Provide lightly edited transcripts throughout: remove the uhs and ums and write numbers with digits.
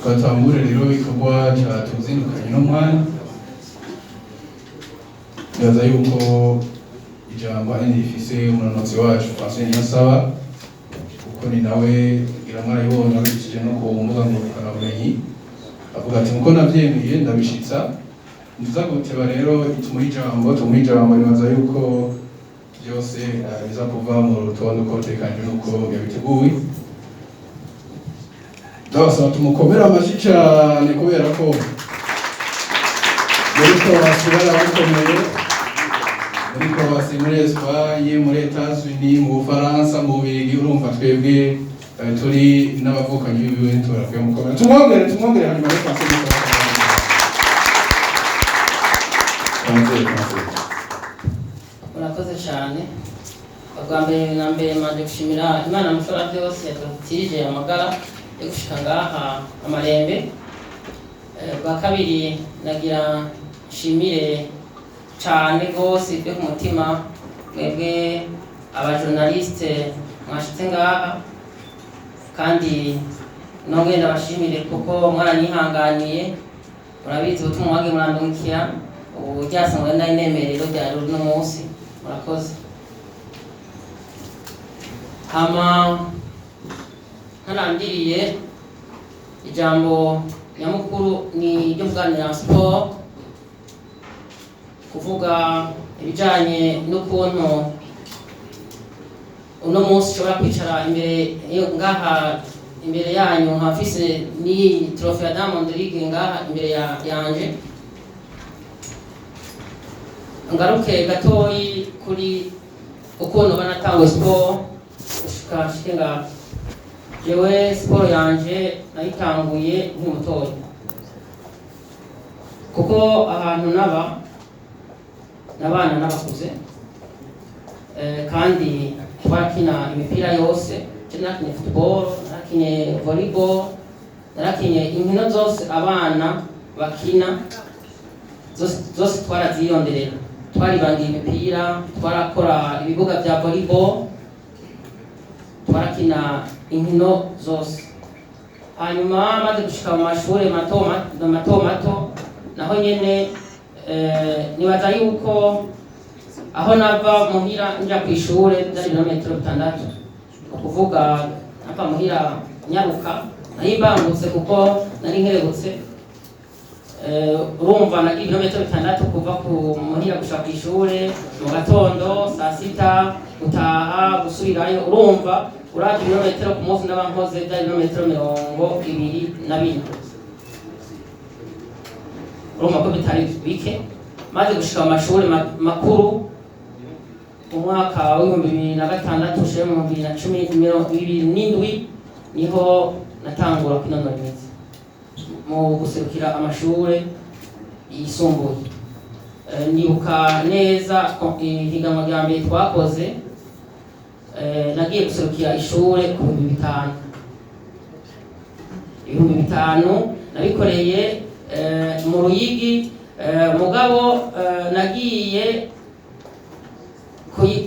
twatangure rero igikorwa cyatuzindukanye n'umwanya ndaza yuko ijambo rifise umunonotsi wacu Francine Nyasaba kuko ni nawe iramwarayibonye abicishije no ku mbuga ngurukanabumenyi avuga ati muko navyemeye ndabishitsa ndiza guteba rero tumuha ijambo nibaza yuko byose biza kuva mu rutonde uko tekanye nuko yabiteguye ndabasaba tumukomera amashyi cyane kubera ko ariko basubira bakomeye ariko basi muri Espagne muri Etats-Unis mu Bufaransa mu Bubiligi urumva twebwe turi n'abavukanyi b'ibiwe turakwiye mukomera tumwongere hanyuma reka murakoze cyane ubwa mbere na mbere manje gushimira Imana mushobora byose yatwatije amagara yo gushika ngaha amarembe bwa kabiri nagira nshimire cyane rwose byo ku mutima mwebwe abajournaliste mwashitse ngaha kandi nongeye ndabashimire kuko mwaranyihanganiye murabizi ubutumwa mwage murandungikira ubu ryasanzwe nari nemerero rya runo munsi murakoze hama ntarangiriye ijambo nyamukuru ni iryo kuganira sport kuvuga ibijanye n'ukuntu uno munsi ushobora kwicara imbere yanyu nkafise ni trophy ya Diamond League ngaha imbere yanje ngaruke gatoyi kuri ukuntu banatangwe sport ushike ngaha jewe sport yanje nayitanguye nk'umutoyi kuko ahantu n'abana n'abakuze kandi twakina imipira yose nakinye football nakinye volleyball nakinye inkino zose abana bakina zose twarazironderera twaribangiye imipira twarakora ibibuga bya volleyball twarakina inkino zose hanyuma maze gushika mu mashuri mato naho nyene nibaza yuko aho nava muhira nja ku ishure byari ibirometero 6 ukuvuga nava muhira nyaruka nayimbangutse kuko nari nkerebutse urumva na ibirometero 6 kuva ku muhira gushaka ku ishure mu gatondo saa 6 gutaha gusubirayo urumva uraje ibirometero ku munsi n'abankoze byari ibirometero 24 urumva ko bitari bike maze gushika mu mashuri makuru umwaka wa 2006 ushiye mu 2017 niho natangura kwinonora imitsi mu guserukira amashuri yisumbuye nibuka neza ihiganwa rya mbere twakoze nagiye guserukira ishure ku 5,000 nabikoreye mu Ruyigi mugabo nagiye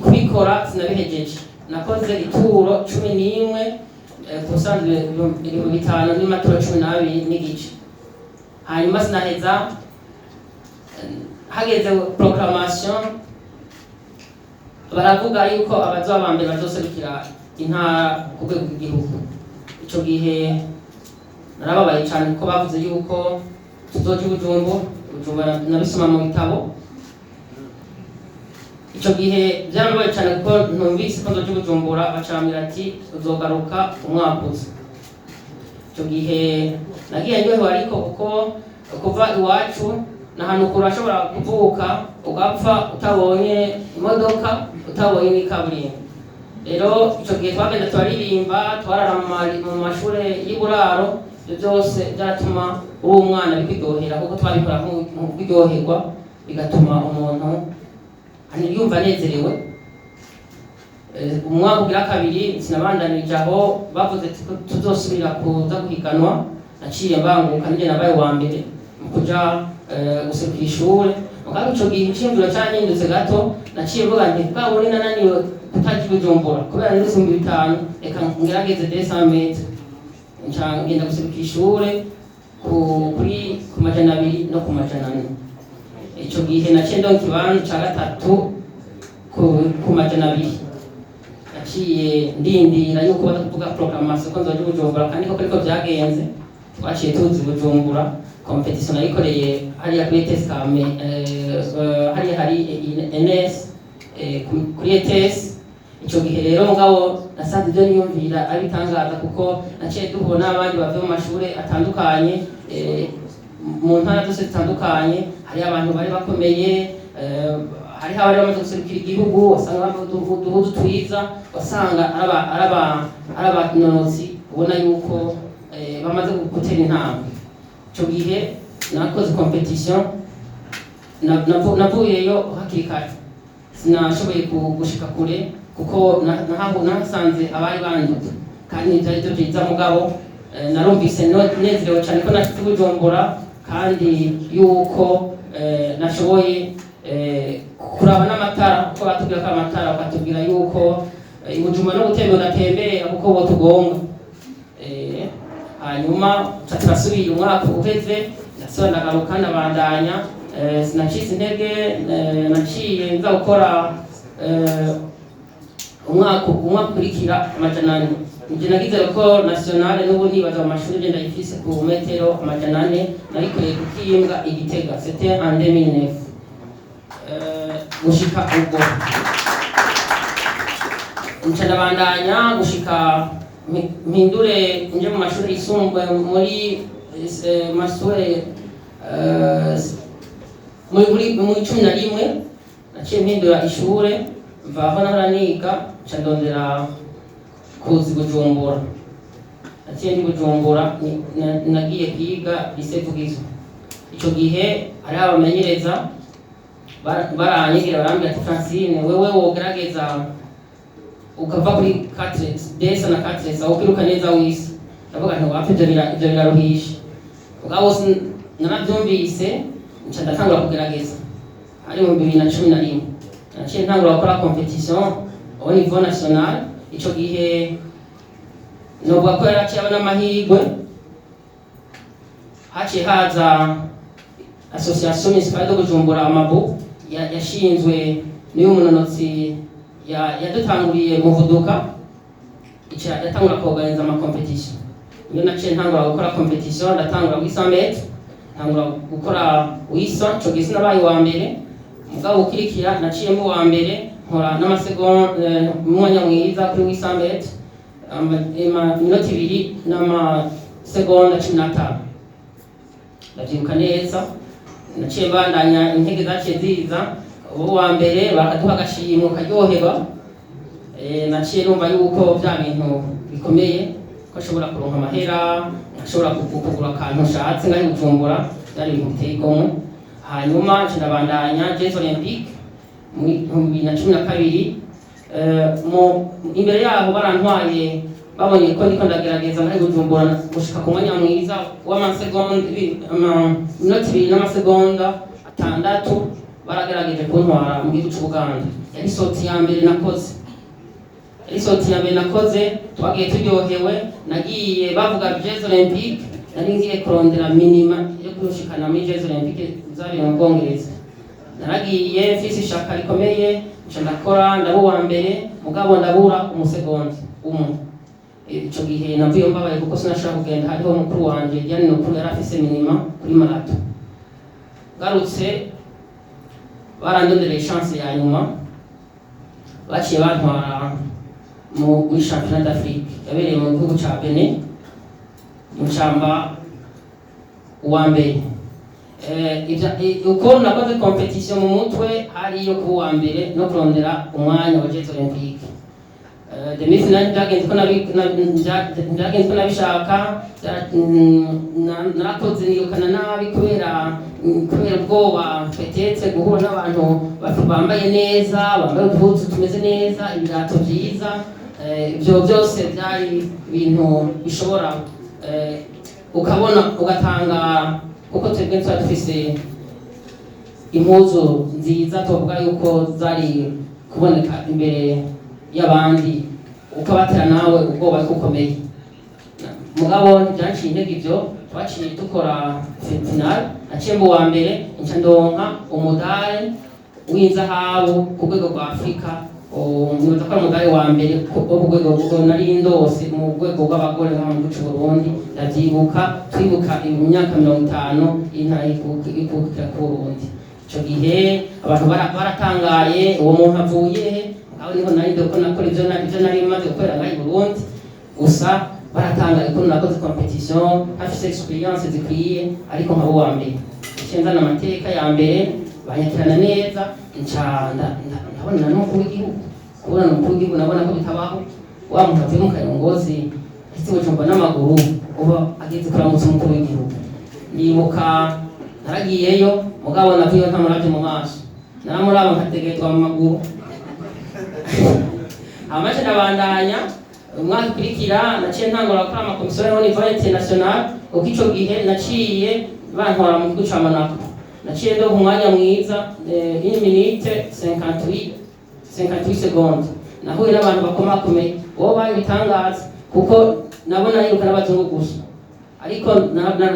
kubikora sinabihejeje nakoze ituro 11 kusanzwe 5,000 n'imaturo 12 n'igice hanyuma sinaheza hageze proclamation baravuga yuko abazoba bambere bazoserukira intara ku rwego rw'igihugu ico gihe narababaye cyane ko bavuze yuko tuzoje Bujumbura nabisoma mu bitabo ico gihe byarabaye cyane kuko ntumvise ko nzoje Bujumbura bacambira ati uzogaruka umwaka uza ico gihe nagiye njyewe ariko kuko kuva iwacu nahantu kurashobora kuvuka ugapfa utabonye imodoka utabonye n'ikaburimbo rero ico gihe twagenda twaririmba twarara mu mashure y'uburaro byose byaratuma uwo mwana bikwidohera kuko twabikora mu kwiryoherwa bigatuma umuntu yumva anezerewe umwaka ugira kabiri sinabandanije aho bavuze tuzosubira kuza guhiganwa naciye mbanguka nje nabaye wa mbere mu kuja guserukira ishure mugabo ico gihe iciyumviro cyanyindutse gato naciye mvuga nti bwabone nananiwe kutaja Bujumbura kubera ni 5,000 reka ngerageze 200 metres ngenda guserukira ishure kuri ku majana 2 no ku majana 4. Ico gihe naciye ndonka ikibanza ca gatatu ku majana 2. Naciye ndindira yuko baza kuvuga programmation ko nzoje Bujumbura, kandi koko ariko byagenze. Twaciye tuzi Bujumbura, competition nayikoreye hariya kuri TSKM, hariya hari NS kuri ETS. Ico gihe rero mugabo nasanze ibyo niyumvira abitangaza, kuko naciye duhura n'abandi bavuye mu mashure atandukanye mu ntara zose zitandukanye. Hari abantu bari bakomeye, hari abari bamaze guserukira igihugu, wasanga bambaye uduhuzu twiza, wasanga ari abanonotsi ubona yuko bamaze gutera intambwe. Ico gihe nakoze competition, navuyeyo hakiri kare, sinashoboye gushika kure kuko nahasanze abari banduta, kandi byari byo byiza mugabo narumvise nezerewe cyane ko nashitse Bujumbura, kandi yuko nashoboye kuraba n'amatara, ko batubwira ko amatara bakatubwira yuko Bujumbura no gutembera kuko bo tugonga. Hanyuma turasubira umwaka uheze, nasubira ndagaruka ndabandanya, sinacitse intege, naciye nza gukora umwaka ukurikira amajana 4. Nje nagize ko nationale n'ubu nibaza mu mashuri ngenda yifise ku metero amajana 4, narikoreye kukimbwa Igitega, c'était en 2009. Gushika ubwo nca ndabandanya gushika mpindure nje mu mashuri yisumbuye, muri mashure muri 11 naciye mpindura ishure, mvaho nahora niga nca ndondera kuzi Bujumbura. Naciye ndi Bujumbura, nagiye kwiga lycée Vugizo. Ico gihe ari abamenyereza baranyegera barambwira ati Francine, wewe wogerageza ukava kuri 4 na 4 aho kwiruka neza wisi. Ndavuga nti wapi ibyo biraruhisha. Ubwo narabyumvise nca ndatangura kugerageza. Ari mu 2011 naciye ntangura gukora competition au niveau national. Ico gihe novuga ko yaraciye abana amahirwe, haciye haza association municipale de Bujumbura Amabu yashinzwe n'uyu munonotsi yadutanguriye muvuduka, ica yatangura kuorganiza ama competition. Iyo naciye ntangura gukora competition, ndatangura 800 metres, ntangura gukora 800. Ico gihe sinabaye wa mbere, mugabo ukirikira naciye mu wa mbere, nkora n'amasegonda umwanya mwiza kuri 800 metres, minota 2 n'amasegonda 15. Ndavyibuka neza. Naciye bandanya, intege zaciye ziza, ubu wa mbere bakaduha agashimwe karyoherwa. Naciye numva yuko bya bintu bikomeye, ko ashobora kuronka amahera, ashobora kugura akantu nshatse ngaho Bujumbura, byari ibintu biteye igomwe. Hanyuma nca ndabandanya Jeux Olympiques mu 2012. Imbere yaho barantwaye, babonye ko ndiko ndagerageza ngaho Bujumbura gushika ku mwanya mwiza w'amasegonda minota 2 n'amasegonda 6, baragerageje kuntwara mu gihugu cy'Uganda. Yari soti ya mbere nakoze, twagiye turyohewe. Nagiye bavuga Jeux Olympiques, nari ngiye kurondera minima yo kurushikana muri Jeux Olympiques zari mu Bwongereza. Naragiye mfise ishaka rikomeye, nca ndakora ndaba uwa mbere, mugabo ndabura umusegonda umwe. Ico gihe navuye mbabaye kuko sinashaka kugenda, hariho mukuru wanje Diane Nukuru yari afise minima kuri marato. Garutse barandondereye chance ya nyuma, baciye bantwara muri championnat d'Afrique yabereye mu gihugu ca Benin, mucamba uwa mbere. Uko nakoze competition mu mutwe hariyo ku wa mbere no kurondera umwanya wa Jeux Olympiques. Demi-finale byagenze ko nabishaka, narakoze nirukana nabi kubera ubwoba, twetetse guhura n'abantu bambaye neza, bambaye uduhuzu tumeze neza, ibirato byiza. Ibyo byose byari ibintu bishobora ukabona ugatangara, kuko twebwe tuba dufise impuzu nziza tuvuga yuko zari kuboneka imbere y'abandi, ukabatera nawe ubwoba kukomeye. Mugabo ntibyanciye intege ibyo, twaciye dukora final naciye mu wa mbere nca ndonka umudari w'inzahabu ku rwego rwa Afrika. Nibaza ko ari umudari wa mbere wo ku rwego nari ndose mu rwego rw'abagore bo mu gihugu cy'u Burundi. Ndavyibuka twibuka imyaka 50 intara ikukira ku Burundi. Ico gihe abantu baratangaye, uwo muntu avuye aho niho nari ndiko nakora ivyo nari maze gukorera ngaho i Burundi. Gusa baratangaye ko nakoze competition hafise experience zikwiye, ariko nkabo wa mbere cenza n'amateka ya mbere banyakirana neza. Ndabona n'umukuru w'igihugu, kubona n'umukuru w'igihugu nabona ko bitabaho. Wa muntu avuye mu Kayongozi ese Bujumbura n'amaguru uba ageze kuramutsa umukuru w'igihugu. Nibuka naragiyeyo mugabo navuye ntamuravye mu maso, naramuraba nkategerezwa mu maguru. Amaje nabandanya umwaka ukurikira naciye ntangura gukora amakomisiyo yo niveau international, uko ico gihe naciye bantwara mu gihugu ca Monaco. Naciye ndo umwanya mwiza 1 minute 58 secondes. Nahuye n'abantu bakomakomeye bo babitangaza kuko nabona yuko n'abazungu gusa, ariko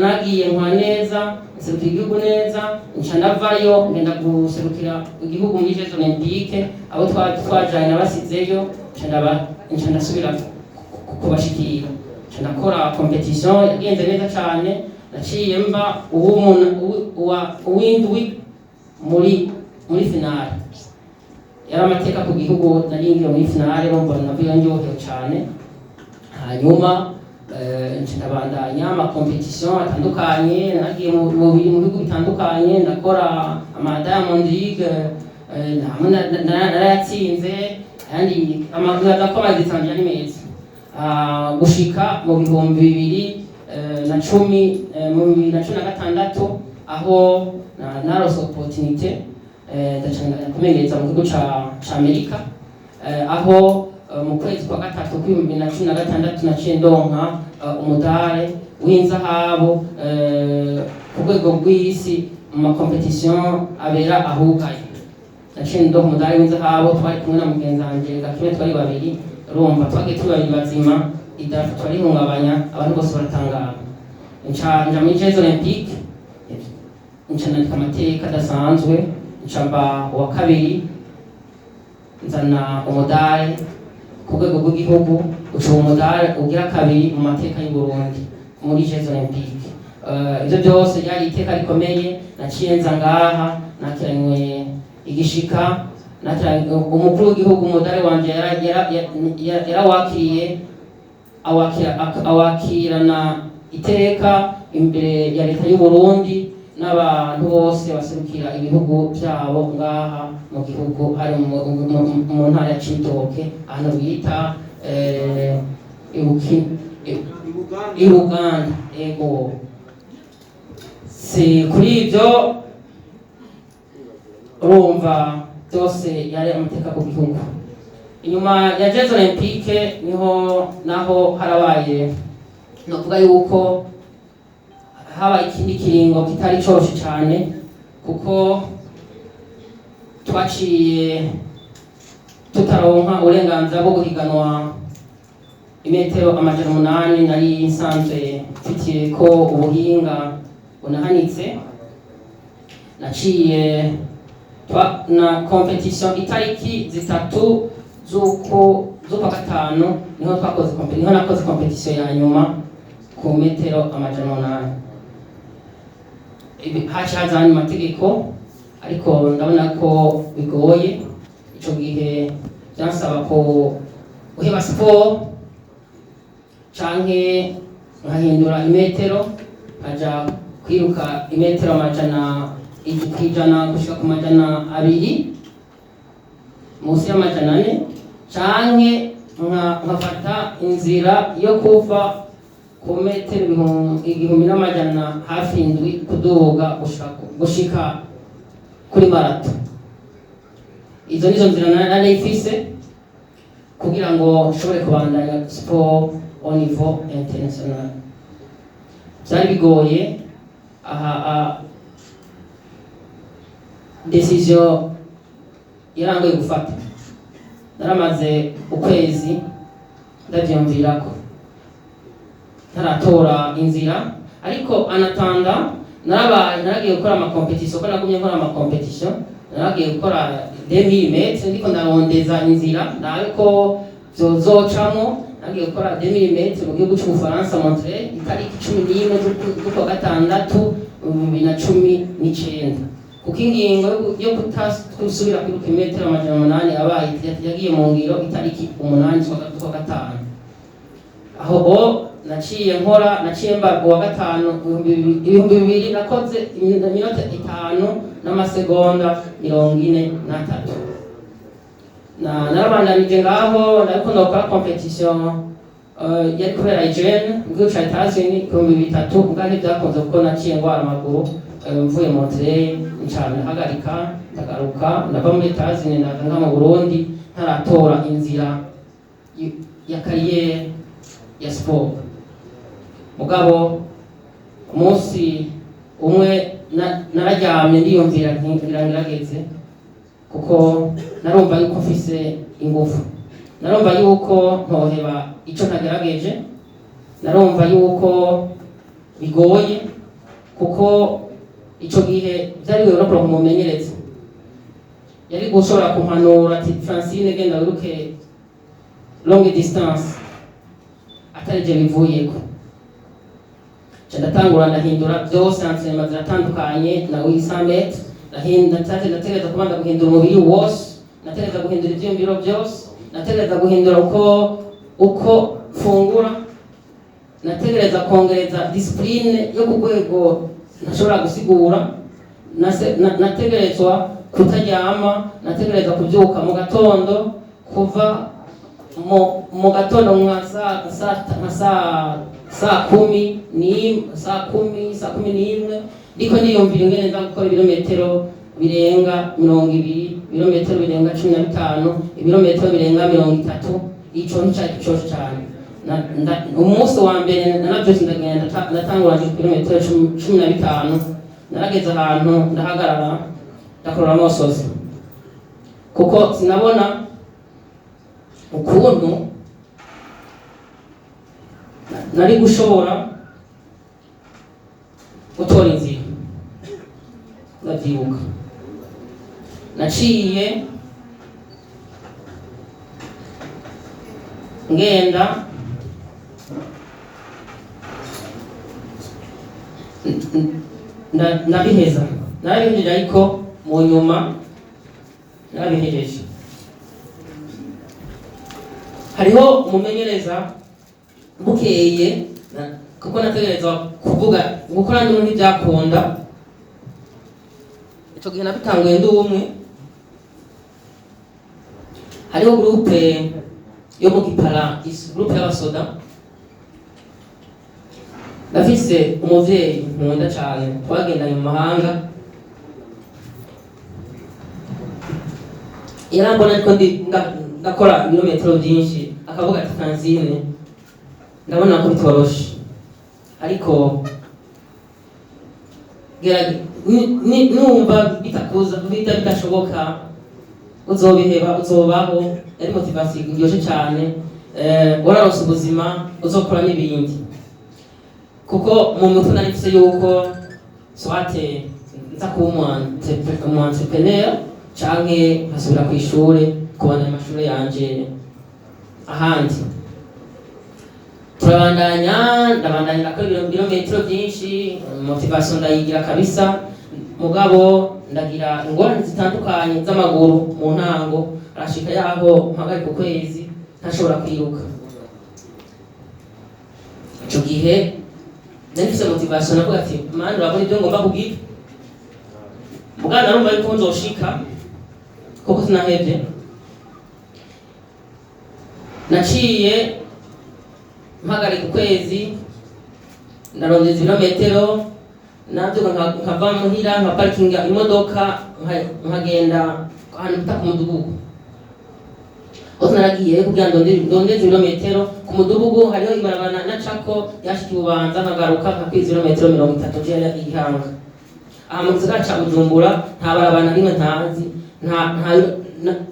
nagiye nkwa neza nserukira igihugu neza. Nca ndavayo ngenda guserukira igihugu muri Jeux Olympiques, abo twajanye nabasizeyo. Nca ndasubira kubashikira, nca ndakora competition yagenze neza cane. Naciye mba uwindwi muri finale. Yari amateka ku gihugu, naringiye muri finale rumva navuye ndyohewe cane. Hanyuma ndabandanya amakompetition atandukanye, nagiye mu bihugu bitandukanye ndakora ama Diamond League, narayatsinze kandi amaguru adakoma gitangira ari meza. Gushika mu bihumbi 2016 aho narose opportunité ndacanga kumenyereza mu gihugu ca Amerika, aho mu kwezi kwa gatatu ku 2016 naciye ndonka umudari w'inzahabu ku rwego rw'isi mu makompetition abera ahugaye. Naciye ndonka umudari w'inzahabu, twari kumwe na mugenzi wanje Gakime, twari babiri. Urumva twagiye turi babiri bazima, idarapo twarihungabanya, abantu bose baratangara. Nca muri Jeux Olympiques nca nandika amateka adasanzwe, nca mba uwa kabiri, nzana umudari ku rwego rw'igihugu. Uca umudari ugira kabiri mu mateka y'u Burundi muri Jeux Olympiques. Ivyo byose byari iteka rikomeye. Naciye nza ngaha nakiranywe igishika, umukuru w'igihugu umudari wanje yarawakiriye, awakirana iteka imbere ya leta y'u Burundi n'abantu bose baserukira ibihugu byabo ngaha mu gihugu, hari mu ntara ya Cibitoke ahantu bita i Buganda. Ego si kuri ibyo urumva byose yari amateka ku gihugu. Inyuma ya Jeux Olympiques naho harabaye no kuvuga yuko habaye ikindi kiringo kitari coroshe cyane, kuko twaciye tutaronka uburenganzira bwo guhiganwa imetero 800. Nari nsanzwe mfitiye ko ubuhinga bunahanitse. Naciye na competition itariki 3 z'ukwa gatanu niho nakoze competition ya nyuma ku metero 800. Haci hazanye amategeko, ariko ndabona ko bigoye. Ico gihe byansaba ko uheba sport canke nkahindura imetero, nkaja kwiruka imetero 100 gushika ku 200 munsi ya 400, canke nkafata inzira yo kuva ku metero 1,100 hafi indwi kuduga gushika kuri marato. Izo nizo nzira narifise kugira ngo nshobore kubandanya sport au niveau international. Byari bigoye. Decision yarangoye gufata. Naramaze ukwezi ndavyumvirako ntaratora inzira, ariko anatanda naragiye gukora amakompetisiyo ko nagumye nkora amakompetisiyo, naragiye gukora 2000 metres ndiko ndarondeza inzira ndabe ko zozocamo. Nagiye gukora 2000 metres mu gihugu cy'Ubufaransa Montreal itariki 11 z'ukwa gatandatu 2019, kuko ingingo yo kutasubira kwiruka metero 800 abaye yagiye mu ngiro itariki 8 z'ukwa gatanu. Aho naciye mba uwa gatanu 2000 nakoze iminota 5 n'amasegonda 43. Narabandanije ngaho ndariko ndakora competition yari kubera Eugene mu gihugu cya Etats-Unis 2003, ubwanjye byakunze kuko naciye ngwara amaguru mvuye Montreal ncana hagarika ndagaruka ndava muri Etats-Unis ndaza mu Burundi ntaratora inzira ya kariyeri ya sport. Mugabo umunsi umwe nararyamye ndiyumvira ngerageze, kuko narumva yuko mfise ingufu, narumva yuko ntoheba icyo ntagerageje, narumva yuko bigoye, kuko icyo gihe byari bigoye no kuronka umumenyereza yari gushobora kumpanura ati Francine genda wiruke longue distance atarije bivuyeko. Ndatangura ndahindura byose, entraînement ziratandukanye na 800 metres, nategereza kubanza guhindura umubiri wose, nategereza guhindura ivyiyumviro byose, nategereza guhindura uko fungura, nategereza kongereza discipline yo ku rwego ntashobora gusigura, nategerezwa kutaryama, nategereza kubyuka mu gatondo, kuva mu gatondo nka saa 10 ndiko niyumvira ingene nza gukora ibirometero birenga 20, ibirometero birenga 15, ibirometero birenga 30. Ico nicyo cyose cyane. Umunsi wa mbere nanabyose ndagenda ndatangura ibirometero 15, narageze ahantu ndahagarara ndakorora amosozi, kuko sinabona ukuntu nari gushobora gutora inzira. Ndabyibuka naciye ngenda nabihejeje, ariko mu nyuma nabihejeje. Hariho umumenyereza bukeye, kuko nategerezwa kuvuga gukora ndi muri byakunda. Icyo gihe nabitanguye ndi umwe, hariho groupe yo mu Gipara, groupe y'abasoda. Ndafise umuvyeyi nkunda cyane, twagendanye mu mahanga, yarambona ariko ndakora ibirometero byinshi, akavuga ati Francine ndabona ko bitoroshe, ariko numva bidashoboka uzobiheba, uzobaho. Yari motivasiyo iryoshe cyane, wararose ubuzima uzokora n'ibindi, kuko mu mutwe nari mfise yuko swate nza kuba umu entrepreneur canke nkasubira ku ishure kubandanya amashuri yanje ahandi. Ndabandanya ndakora ibirometero byinshi, motivasiyo ndayigira kabisa. Mugabo ndagira ingorane zitandukanye z'amaguru mu ntango, arashika yaho mpagarika ukwezi ntashobora kwiruka. Icyo gihe nari mfise motivasiyo, navuga ati mani urabona ibyo ngomba kugira. Mugabo narumva yuko nzoshika, kuko sinahevye. Naciye mpagarika ukwezi, narondeza ibirometero, nabyo nkava muhira nkaparikinga imodoka nkagenda ahantu bita ku mudugudu. Aho naragiye kugira ndondeze ibirometero ku mudugudu, hariho ibarabara nacako yashika Ububanza, nkagaruka nkakwiza ibirometero 30 jya Igihanga. Aha mu gisagara ca Bujumbura nta barabara na rimwe ntazi,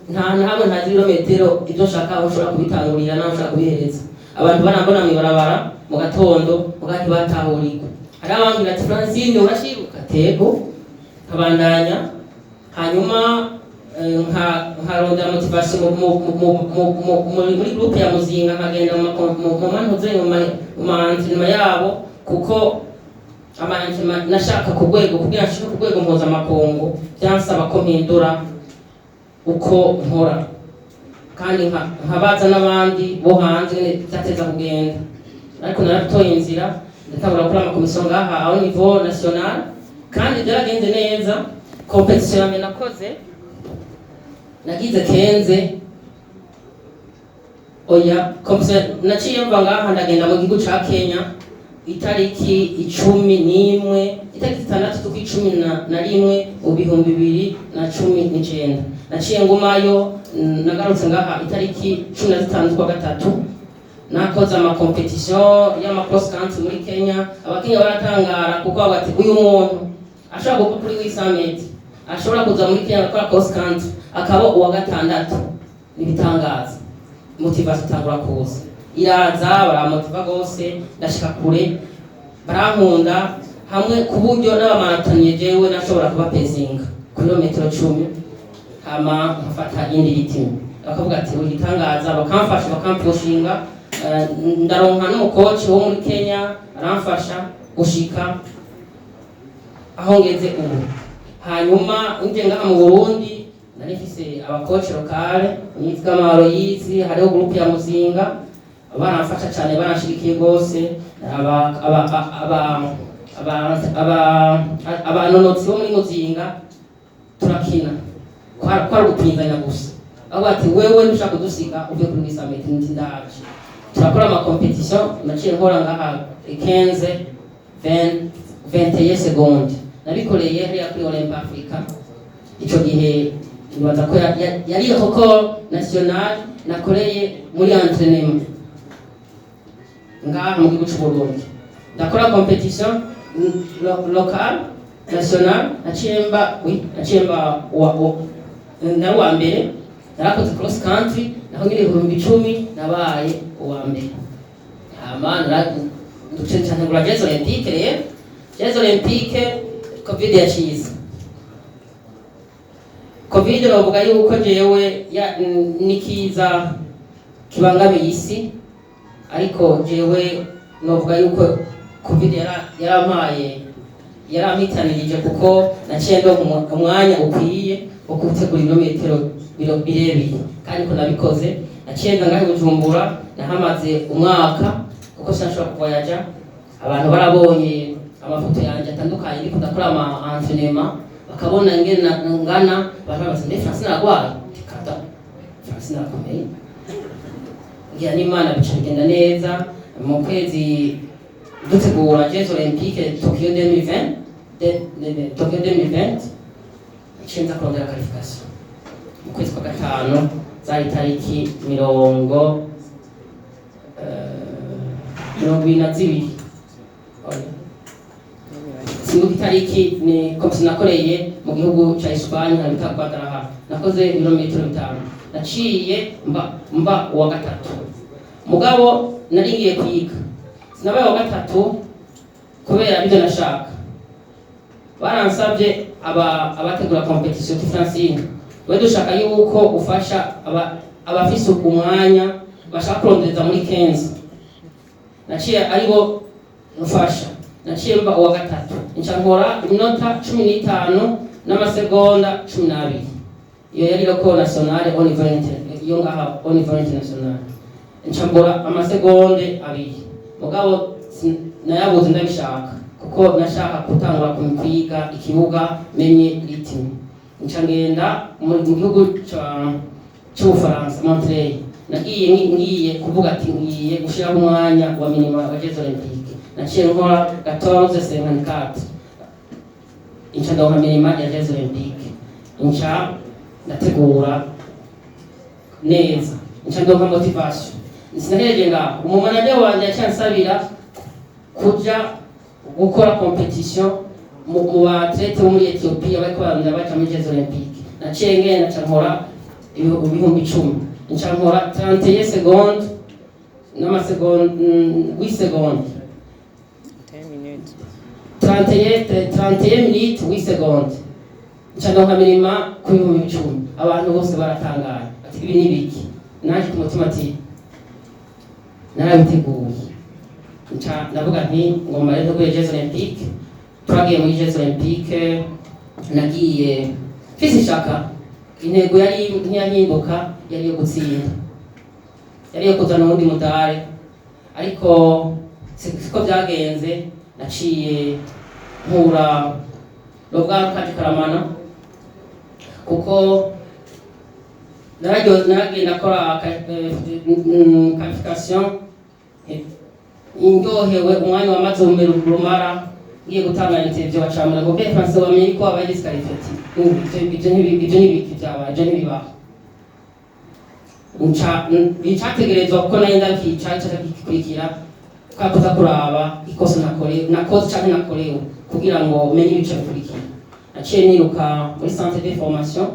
ntazi ibirometero ibyo nshaka aho nshobora kubitangurira n'aho nshobora kubihereza. Abantu barambona mw'ibarabara mu gatondo mugati batahurirwa. Hari arabambwira ati Francine urashiruka tego kabandanya hanyuma nkarondera motivation muri groupe ya Muzinga nkagenda mu mantuze mu mantrema yabo kuko amantrema nashaka ku rwego kugira nshike ku rwego mpuzamakungu byansaba ko mpindura uko nkora kandi nkabaza n'abandi bo hanze byateza kugenda ariko naratoye inzira ndatangura gukora amakomisiyo ngaha au niveau national kandi byaragenze neza. Competition yame nakoze nagize kenze oya competition naciye mva ngaha ndagenda mu gihugu ca Kenya itariki 11 itariki 6 tukwi 11 mu bihumbi 2019 naciye ngumayo nagarutse ngaha itariki 15 kwa gatatu nakoze ama competition y'ama cross country muri Kenya. Abakenya baratangara kuko bati uyu muntu ashobora gukora kuri Wisamet ashobora kuza muri Kenya gukora cross country akaba uwa gatandatu. Nibitangaza motivation itangura kuza iraza baramotiva gose ndashika kure barankunda hamwe ku buryo n'abamarathoniye jewe nashobora kuba pezinga kilometero 10 hama nkafata indi ritimi bakavuga ati ugitangaza bakamfasha bakampushinga ndaronka n'umukoci wo muri Kenya aramfasha gushika aho ngeze ubu. Hanyuma nje ngaha mu Burundi narifise abakoci lokale nitwa Maroyizi hariho groupe ya Muzinga baramfasha cyane baranshirikiye gose abanonotsi bo muri Muzinga turakina kwa gupinzanya gusa abo ati wewe ntushaka kudusiga uve kuri Wisamet ndaje turakora ama competition naciye nkora ngaha 15 21 secondes nabikoreye hariya kuri Olympic Africa. Ico gihe nibaza ko yari record national nakoreye muri entraînement ngaha mu gihugu cy'u Burundi ndakora competition local national naciemba wa mbere narakoze cross country naho ngire 10 nabaye uwa mbere. Amana ducenye cyane ngura Jeux Olympiques rero Jeux Olympiques Covid yacize Covid bavuga yuko jewe nikiza kibangamiye isi ariko jewe novuga yuko Covid yarampitanirije kuko naciye ndo umwanya ukwiye wo gutegura ibirometero birebire kandi ko nabikoze naciye ngahe Bujumbura nahamaze umwaka kuko sinashobora kuvoyaja. Abantu barabonye amafoto yanje atandukanye ariko ndakora ama entraînement bakabona ngana barabaza mbe Francine aragwaye tikata Francine arakomeye ngira n'Imana bica bigenda neza. Mu kwezi dutegura Jeux Olympiques Tokyo 2020 icyenza kurondera qualification mu kwezi kwa gatanu zari tariki 22 singuki tariki ni komisi nakoreye mu gihugu ca Espagne na bita Guadalajara nakoze ibirometero 5 naciye mba uwa gatatu mugabo naringiye kwiga sinabaye uwa gatatu kubera ibyo nashaka. Baransabye abategura competition ki Francine we dushaka yuko ufasha abafise umwanya bashaka kurondeza muri 15 naciye aribo ufasha naciye mba uwa gatatu nca nkora iminota 15 n'amasegonda 12 iyo yari record nationale au niveau international nca mbora amasegonde 2 mugabo nayabuze ndabishaka kuko nashaka kutangura kumpiga ikibuga menye ritimi nca ngenda mu gihugu cy'Ubufaransa Montreal ngiye kuvuga ati ngiye gushiraho umwanya wa minima wa Jeux Olympiques naciye nkora 14:54 nca ndonka minima ya Jeux Olympiques nca ndategura neza nca ndonka motivation sinahereje ngaho umumanaje wanje yacansabira kuja gukora competition mu atlete bo muri Ethiopia bariko barondera baca muri Jeux Olympiques naciye ngenda nca nkora ibihumbi 10 nca nkora 31 secondes n'amasegonda 8 secondes 10 minutes 31 minutes 8 secondes ncandonka mirima ku 10,000 abantu bose baratangaye ati ibi ni biki naje ku mutima ati narabiteguye ndavuga nti ngomba rero kuri Jeux Olympiques twagiye muri Jeux Olympiques nagiye mfise ishaka intego yari ntiyahinduka yari yo gutsinda yari yo kuzana undi mudare ariko siko byagenze naciye mpura Robwa Kati Karamana kuko naragenda kora qualification indyohewe umwanya wamaze umbere rumara ngiye gutanga interview bacamura ngo be France wamenye ko abaye disqualified ibyo ntibiki byabaye ibyo ntibibaho ncategerezwa kuko nayo ndakica kikurikira kakoza kuraba ikosa nakoze cyangwa nakorewe kugira ngo umenye ibice bikurikira naciye niruka muri centre de formation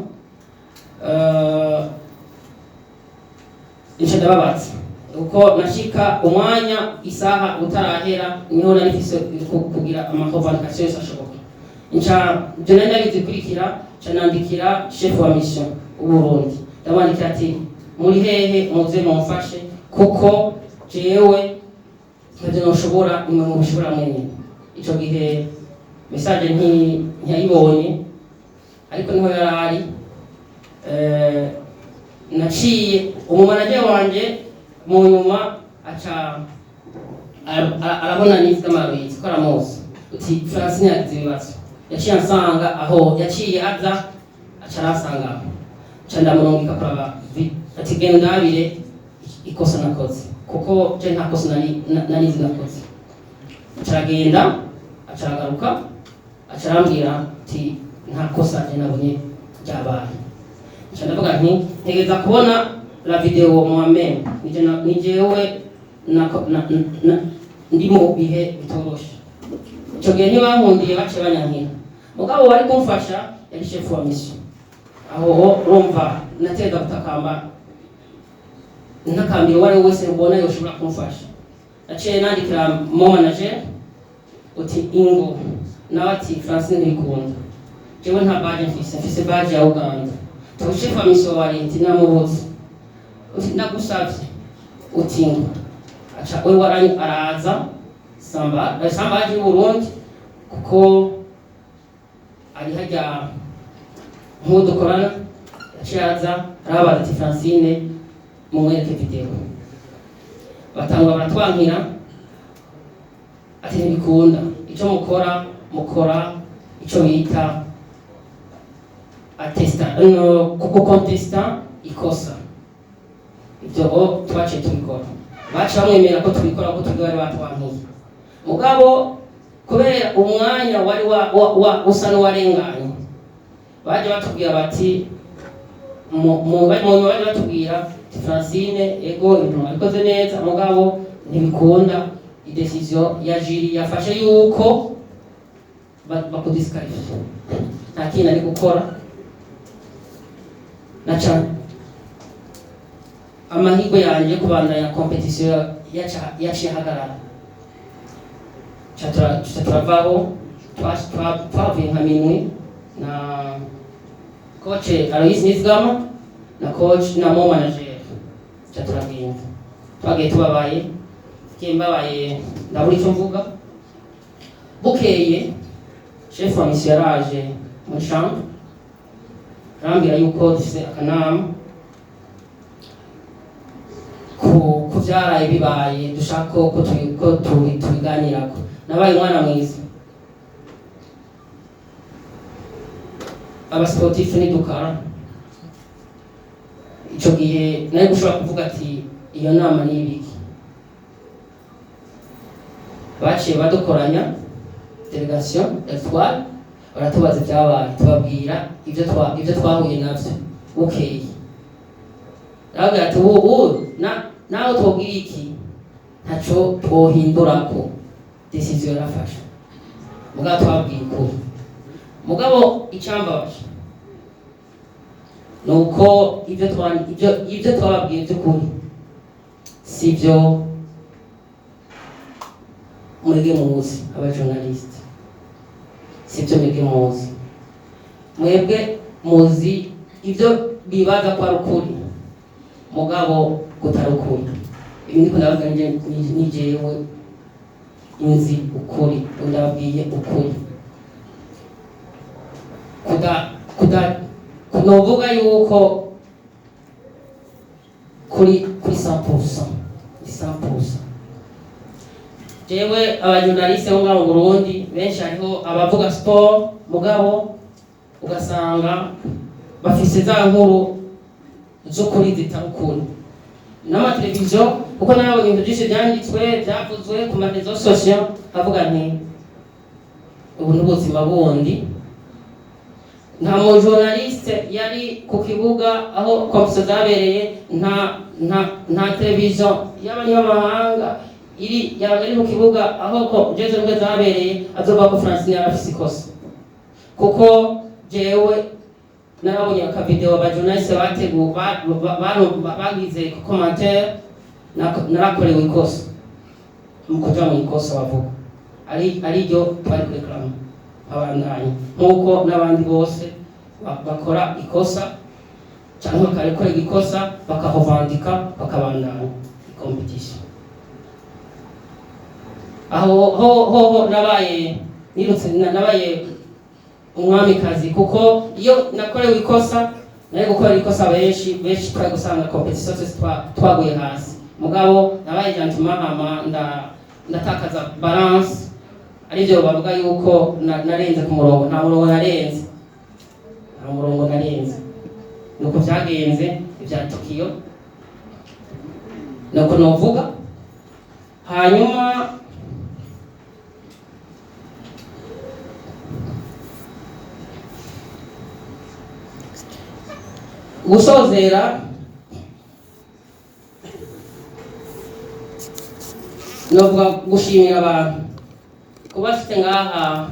ince ndababatse uko nashika umwanya isaha utarahera niho narifise kugira amaconvocation yose ashoboka inca je ndabizikurikira canandikira chef wa mission uburundi ndabandikira ati muri hehe muze mumfashe kuko jewe ntabyo noshobora imwe mu bishobora mwenye ico gihe message ntiyayibonye ariko niho yarari naciye umumanaje wanje mu nyuma aca arabona nifite amabizi ko aramuzi uti Francine yagize ibibazo yaciye ansanga aho yaciye aza aca arasanga aho ca ndamurungika kuraba ati genda ndabire ikosa nakoze kuko je nta kosa nanizi nakoze acagenda acagaruka acarambwira ati nta kosa je nabonye ryabaye ca ndavuga nti ntegeza kubona la video moi-même nijewe ndi mu bihe bitoroshe ico gihe ntibankundiye bace banyankira mugabo wari kumfasha yari chef wa mission aho urumva nateza gutakamba ntakambira wari wese mbona yoshobora kumfasha naciye nandikira mo manager uti ingo nawe ati Francine ntibikunda jewe nta badge mfise badge ya Uganda chef wa mission wa leta namubuze uti ndagusavye uti ingo aca we warani araza samba aje mu Burundi kuko ari hajya mudukorana yaciaza arabaza ati Francine mumwereke video batangwa baratwankira ati ntibikunda ico mukora ico bita kuko contesta ikosa ibyo twaciye tubikora baca bamwemera ko tubikora ko tubwi bari batwankiye mugabo kubera umwanya wari usa n'uwarenganye baje batubwira bati baje batubwira Francine ego ibintu abikoze neza mugabo ntibikunda idecision ya jury yafashe yuko bakudisqualify nta kintu ari gukora naca amahigo yanje kubandanya competition yaciye hagarara turavaho twavuye nka minwe na coach Alois Nizigama na coach na mo manager turagenda twagiye tubabaye kimbabaye ndabura icyo mvuga bukeye chef wa mission yaraje mu chambre arambwira yuko dufite akanama ku byaraye bibaye dushaka ko tubiganirako nabaye umwana mwiza abasportif nidukara ico gihe nari gushobora kuvuga ati iyo nama ni ibiki baciye badukoranya delegation F3 baratubaza ibyabaye tubabwira ibyo twahuye navyo okay nawe ati nawe tubwira iki ntaco twohindurako decision yarafashe mugabo twabwiye ko mugabo icambabaje nuko ibyo twababwiye by'ukuri sivyo mwege muzi aba journalist sibyo mwebwe muzi. Mwebwe muzi ibyo bibaza kwa rukuri mugabo kutarukuri. Ibi niko ndabaga ni jewe inzi ukuri, ndababwiye ukuri. Kunovuga yuko kuri 100%. Jewe abajournaliste bo mu Burundi benshi hariho abavuga sport mugabo ugasanga bafise za nkuru zo kuri zitarukuri. N'amateleviziyo kuko nabonye ibintu byinshi byanditswe byavuzwe ku marezo social avuga nti ubu n'ubuzima bundi. Nta mu journaliste yari ku kibuga aho komisiyo zabereye, nta televiziyo y'abanyamahanga yari mu kibuga aho ko jeje nubwo zabereye azoba ko Francine yarafise ikosa. Kuko jewe narabonye aka video ba journaliste bagize commentaire narakorewe ikosa mu kuja mu ikosa bavuga ari ryo twari kureklama abandanye nkuko n'abandi bose bakora ikosa cyangwa bakarekora ikosa bakahovandika bakabandanya competition. Aho nabaye nirutse nabaye umwamikazi kuko iyo nakorewe ikosa naye gukora ikosa benshi twari gusanga competition twaguye hasi mugabo nabaye gentleman hama ndatakaza balance. Arivyo bavuga yuko narenze ku murongo. Nta murongo narenze nuko byagenze ibya Tokyo nuko novuga. Hanyuma gusozera novuga gushimira abantu kuba afite ngaha.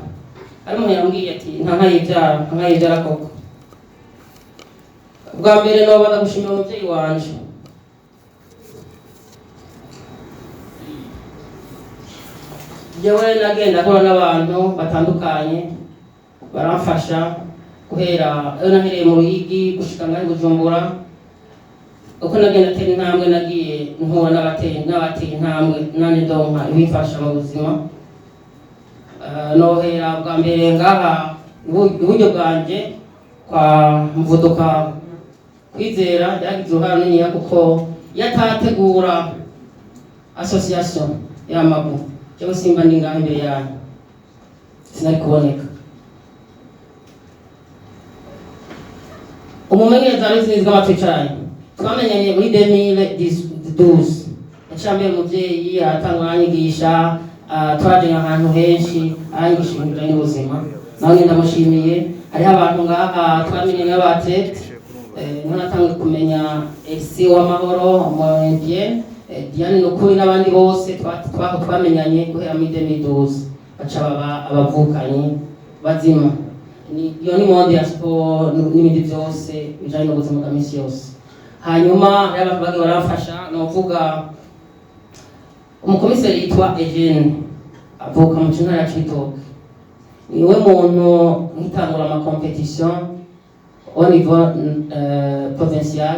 Ari umuntu yambwiye ati ntayibyara koko. Bwa mbere nobaga gushimira umubyeyi wanje. Jewe nagenda nkora n'abantu batandukanye baramfasha guhera nahereye mu Ruyigi gushika ngaho Bujumbura. Uko nagenda tera intambwe nagiye nkura n'abateye intambwe nane ndonka ibifasha mu buzima. Nohera bwa mbere ngaha uburyo bwanje kwa Mvuduka Kwizera yagize uruhare runini kuko yatategura association y'amabu cyo simba ndi ngaha imbere yanyu sinari kuboneka. Umumenyereza w'inzego z'amatwicaranye twamenyanye muri 2012. Yacambiye umuvyeyi atangwa anyigisha twaje ahantu henshi anyigisha ibijanye n'ubuzima. Nawe ndamushimiye. Hariho abantu ngaha twamenyanye n'abatlete natangwe kumenya FC w'amahoro Moyendienne Diane Nukuri n'abandi bose twamenyanye guhera muri 2012 baca baba abavukanye bazima. Iyo ni monde ya sport n'ibindi byose bijanye n'ubuzima bwa misi yose. Hanyuma hari abantu bagi barafasha novuga umukomiseri yitwa Eugene avuka mu ntara ya Cibitoke. Niwe muntu nkitangura ama competition au niveau provincial.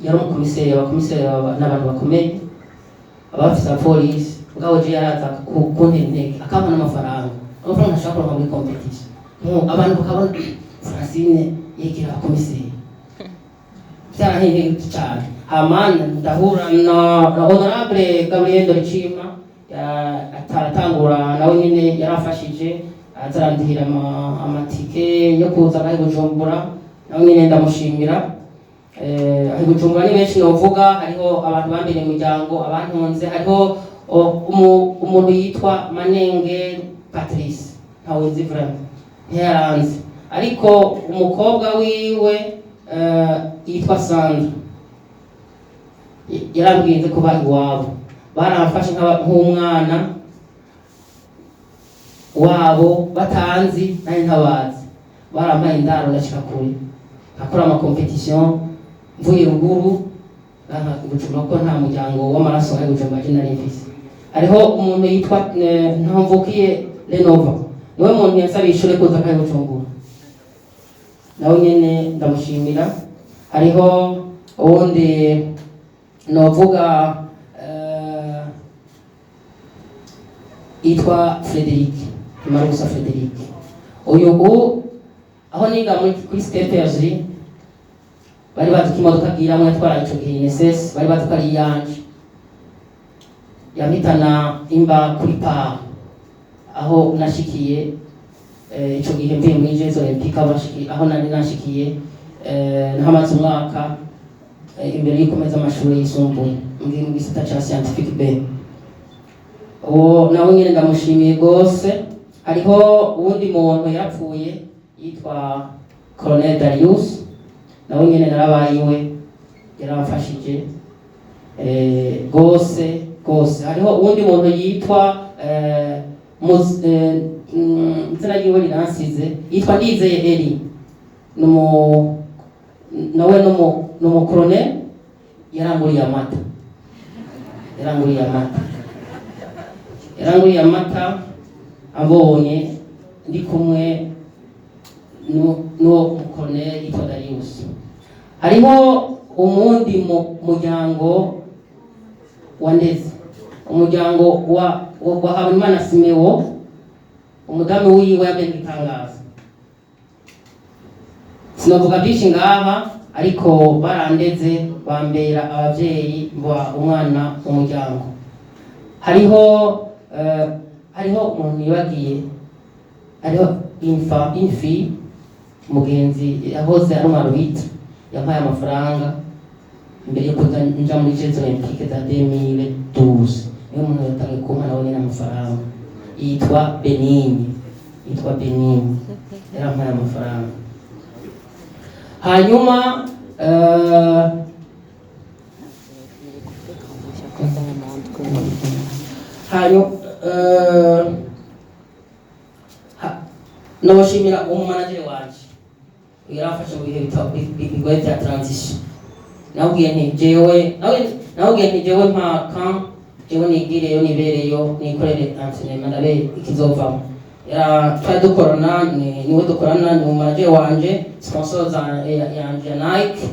Yari umukomiseri n'abantu bakomeye abafisa police ngaho je yaraza kuntege akabona amafaranga ashaka muri competition. Abantu bakabona Francine yigira komiseri cyane cyane. Hamana ndahura na honorable Gabriel Doricima ataratangura nawe nyine yarafashije azarandihira amatike yo kuza ngaho Bujumbura. Nawe nyine ndamushimira. Aho Bujumbura ni benshi novuga. Hariho abantu bambere mu muryango abantunze. Hariho umuntu yitwa Manenge Patrice ntawe nzivura ntiyaranze, ariko umukobwa wiwe yitwa Sandra yarambwiye kuba iwabo baramfashe nk'umwana wabo batanzi nari ntabazi, barampaye indaro ndashika kure akora ama competition mvuye ruguru Bujumbura ko nta muryango w'amaraso ari Bujumbura nari mfise. Hariho umuntu yitwa Ntamvukiye Renova niwe muntu yasabiye ishure kuza kandi Bujumbura, nawe nyene ndamushimira. Hariho uwundi novuga yitwa Frederic Marusa Frederic. Uyu aho niga kuri Stepers bari bazi ko imodoka agiramwe yatwara ico gihe INSS, bari bazi ko ari yanje, yampitana imba kuri pa aho nashikiye ico gihe mvuye muri Jeux Olympiques aho nari nashikiye nahamaze umwaka imbere y'ukomeza amashuri yisumbuye mu gisata ca scientifique B. Uwo nawe nyene ndamushimiye gose. Hariho uwundi muntu yapfuye yitwa Colonel Darius, nawe nyene narabayiwe, yarafashije gose gose. Hariho uwundi muntu yitwa izina ryiwe riransize, yitwa Ndizeye Eli, nawe n'umukolonel yaranguriye amata abonye ndi kumwe n'uwo mukolonel yitwa Darius. Hariho umundi muryango wa Ndeze, umuryango wa Habimana Simeo, umudamu wiwe yamenye itangazo. Sinovuga byinshi ngaha, ariko barandeze bambera abavyeyi mba umwana umuryango. Hariho umuntu yibagiye, hariho infi mugenzi yahoze ari Marubita, yampaye amafaranga imbere yo kuza nja muri Jeux Olympiques za 2012. Niyo umuntu yatangiye kumpa nawe nyene amafaranga, yitwa Benini, yarampaye amafaranga. Hanyuma noshimira umumanager wanje yarafashe mu bihe bigoye bya transition. Nawubwiye nti jewe mpaka jewe nigireyo nibereyo nikorere enseignement ndabe ikizovamo. Twari dukorana, niwe dukorana, ni umumanager wanje, sponsor yanje Nike,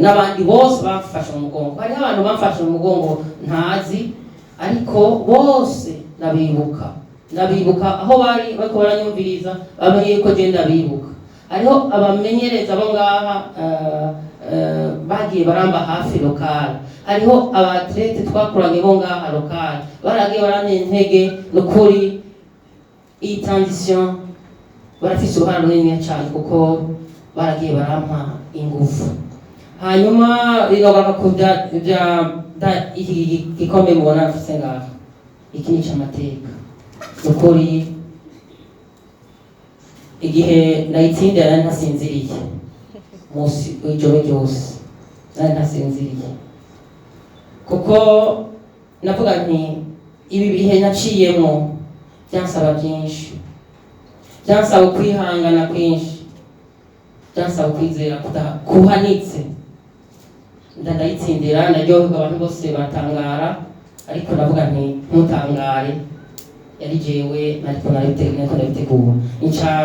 n'abandi bose bamfashe mu mugongo. Hariho abantu bamfashe mu mugongo ntazi, ariko bose ndabibuka aho bari bariko baranyumviriza, bamenye ko je ndabibuka. Hariho abamenyereza abo ngaha bagiye baramba hafi lokal. Hariho abatlete twakuranye bo ngaha lokal, baragiye barantege n'ukuri. Iyi transition barafise uruhare runini cyane kuko baragiye barampa ingufu. Hanyuma bigaruka ku iki gikombe mubona mfise ngaha, iki ni cy'amateka n'ukuri. Igihe nayitsindira nari ntasinziriye musi ijoro ryose, nari ntasinziriye kuko navuga nti ibi bihe naciyemo byansaba byinshi, byansaba kwihangana kwinshi, byansaba kwizera kuhanitse. Ndayitsindira, naryoherwa, abantu bose batangara, ariko navuga nti ntutangare, yari jewe nariko nabitegura.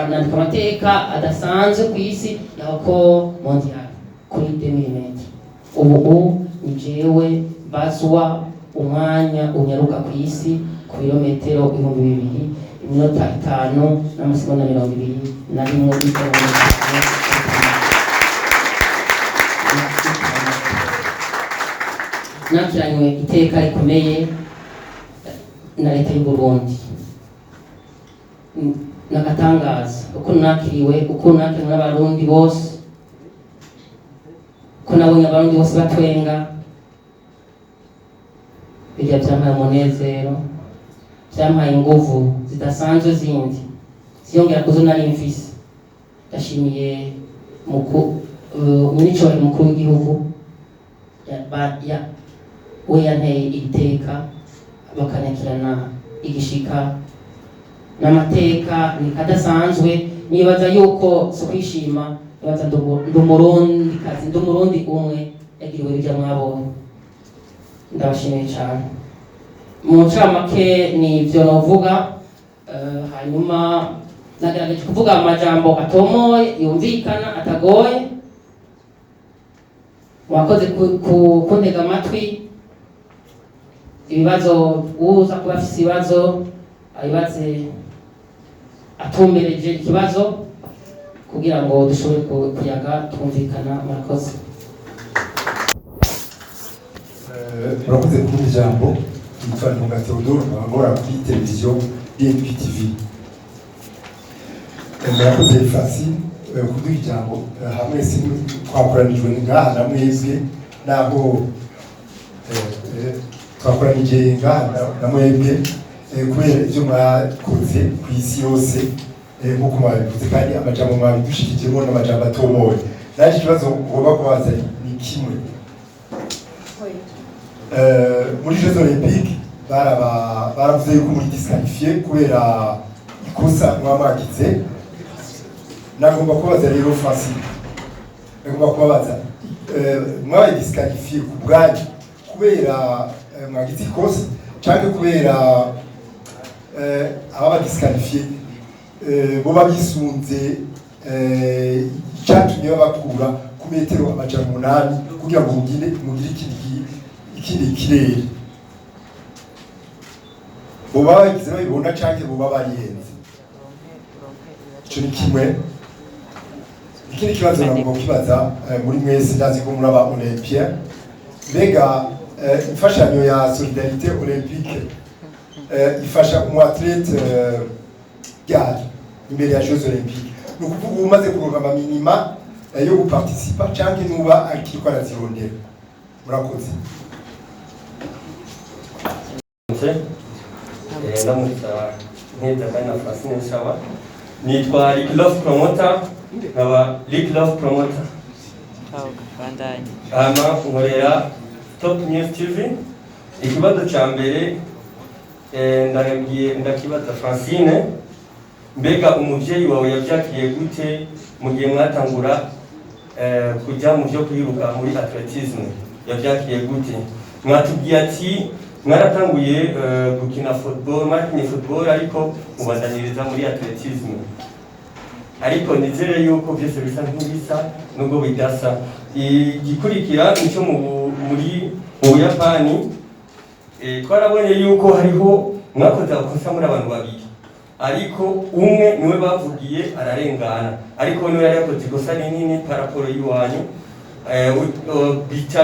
Nandika amateka adasanzwe ku isi yako mondial kuri 2000 ubu ni jewe bazwa umwanya unyaruka ku isi ku birometero 2000 iminota 5 n'amasegonda 21. Nakiranywe iteka rikomeye na leta y'u Burundi. Nagatangaza uko nakiriwe, uko nakiriwe n'abarundi bose, ko nabonye abarundi bose batwenga. Bijya byampaye umunezero, byampaye inguvu zidasanzwe zindi ziyongera kuzo nari mfise. Ndashimiye minicyo mukuru w'igihugu we yanteye iteka, bakanyakirana igishika n'amateka nikadasanzwe. Nibaza yuko so kwishima, nibaza ndumurundi kazi, ndumurundi umwe yagiriwe bijya mwabonye. Ndabashimiye cyane. Mu ncamake ni ibyo novuga. hanyuma nagerageje kuvuga amajambo atomoye yumvikana atagoye. Wakoze kuntega amatwi. Ibibazo uza kuba afise ibibazo abibaze atumbereje ikibazo kugira ngo dushobore kuyaga twumvikana. Murakoze. Murakoze kuri ijambo. Yitwa Ntunga Theodore, nkora kuri televiziyo BNP TV. Murakoze Francine kuduha ijambo. Hamwe si twakoranijwe ngaha na mwebwe naho twakoranije ngaha na mwebwe kubera ibyo mwakoze ku isi yose nk'uko mwabivuze, kandi amajambo mwabidushikijemo n'amajambo atomoye. Naje ikibazo ugomba kubaza ni kimwe. Muri Jeux Olympiques baravuze yuko muri disqualifié kubera ikosa mwamagize. Nagomba kubaza rero Francine, nagomba kubaza mwabaye disqualifié ku bwanyu kubera mwagize ikosa cyangwa kubera ababa disqualifié bo babisunze icyatumye babakura ku metero 800 kugira ngo mugire ikindi kirere. Bo bagize babibona cyangwa bo babariyenze. Icyo ni kimwe. Ikindi kibazo nagomba kubaza muri mwese, ndazi ko muri aba Olympien, mbega imfashanyo ya solidarité olympique ifasha umwatlete gari imbere ya Jeux Olympiques. Ni ukuvuga umaze kuronka amaminima yo guparticipa cyangwa nuba akiriko arazirondera. Murakoze. Ndamutsa nkita kana Francine Shawa. Nitwa Rick Love Promoter, nkaba Rick Love Promoter. Nkorera Top News TV. Ikibazo cya mbere ndakibaza Francine, mbega umuvyeyi wawe yavyakiriye gute mu gihe mwatangura kujya mu byo kwiruka muri atletisme? Yavyakiriye gute? Mwatubwiye ati mwaratanguye gukina football ariko mubandanyiriza muri atletisme, ariko nizere yuko byose bisa nk'ibisa nubwo bidasa. Igikurikira nicyo muri Buyapani twarabonye yuko hariho mwakoze akosa muri abantu babiri, ariko umwe niwe bavugiye ararengana, ariko niwe yari yakoze ikosa rinini paraporo y'iwanyu.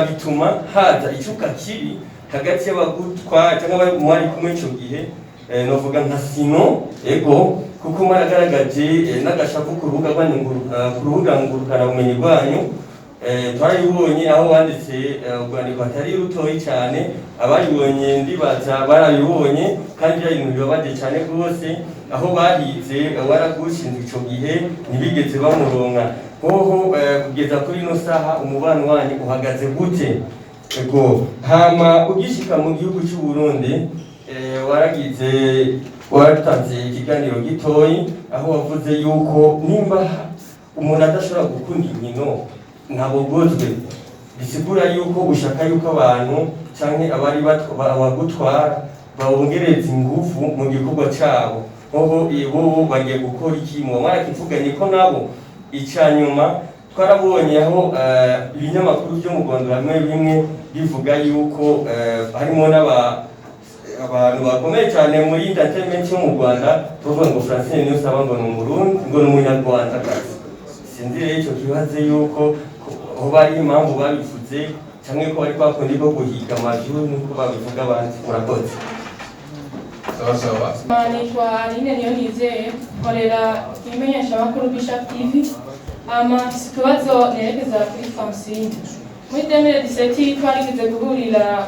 Bituma haza icuka kibi hagati y'abagutwa cyangwa mwari kumwe icyo gihe. Novuga nka sino ego kuko mwaragaragaje n'agashavu ku rubuga ngurukanabumenyi rwanyu. Twarabibonye aho wanditse urwandiko atari rutoyi cyane, abaribonye ndibaza barabibonye, kandi ari ibintu bibabaje cyane rwose. Aho bahize waragushinzwe icyo gihe ntibigeze bamuronka. Hoho kugeza kuri ino saha umubano wanyu uhagaze gute? Ego hama ugishika mu gihugu cy'u Burundi waratanze ikiganiro gitoyi aho wavuze yuko nimba umuntu adashobora gukunda inkino ntabogozwe, bisigura yuko ushaka yuko abantu canke abari abagutwara bawongereza ingufu mu gikorwa cyabo. Hoho bo bagiye gukora iki? Mwarakivuganye ko nabo icyanyuma twarabonye aho ibinyamakuru byo mu Rwanda hamwe bimwe bivuga yuko harimo abantu bakomeye cyane muri entertainment yo mu Rwanda, tuvuga ngo Francine niyo saba ngo ni Umurundi ngo ni Umunyarwanda kazi. Sinzi rero icyo kibazo yuko aho bari impamvu babivuze cyangwa ko bari kwakundi ko guhiga amajuru nuko babivuga abandi. Murakoze. Sawa. Nitwa Aline Niyonizeye, nkorera imenyeshamakuru Bishop TV. Ikibazo nerekeza kuri Francine. Muri 2017 twarigeze guhurira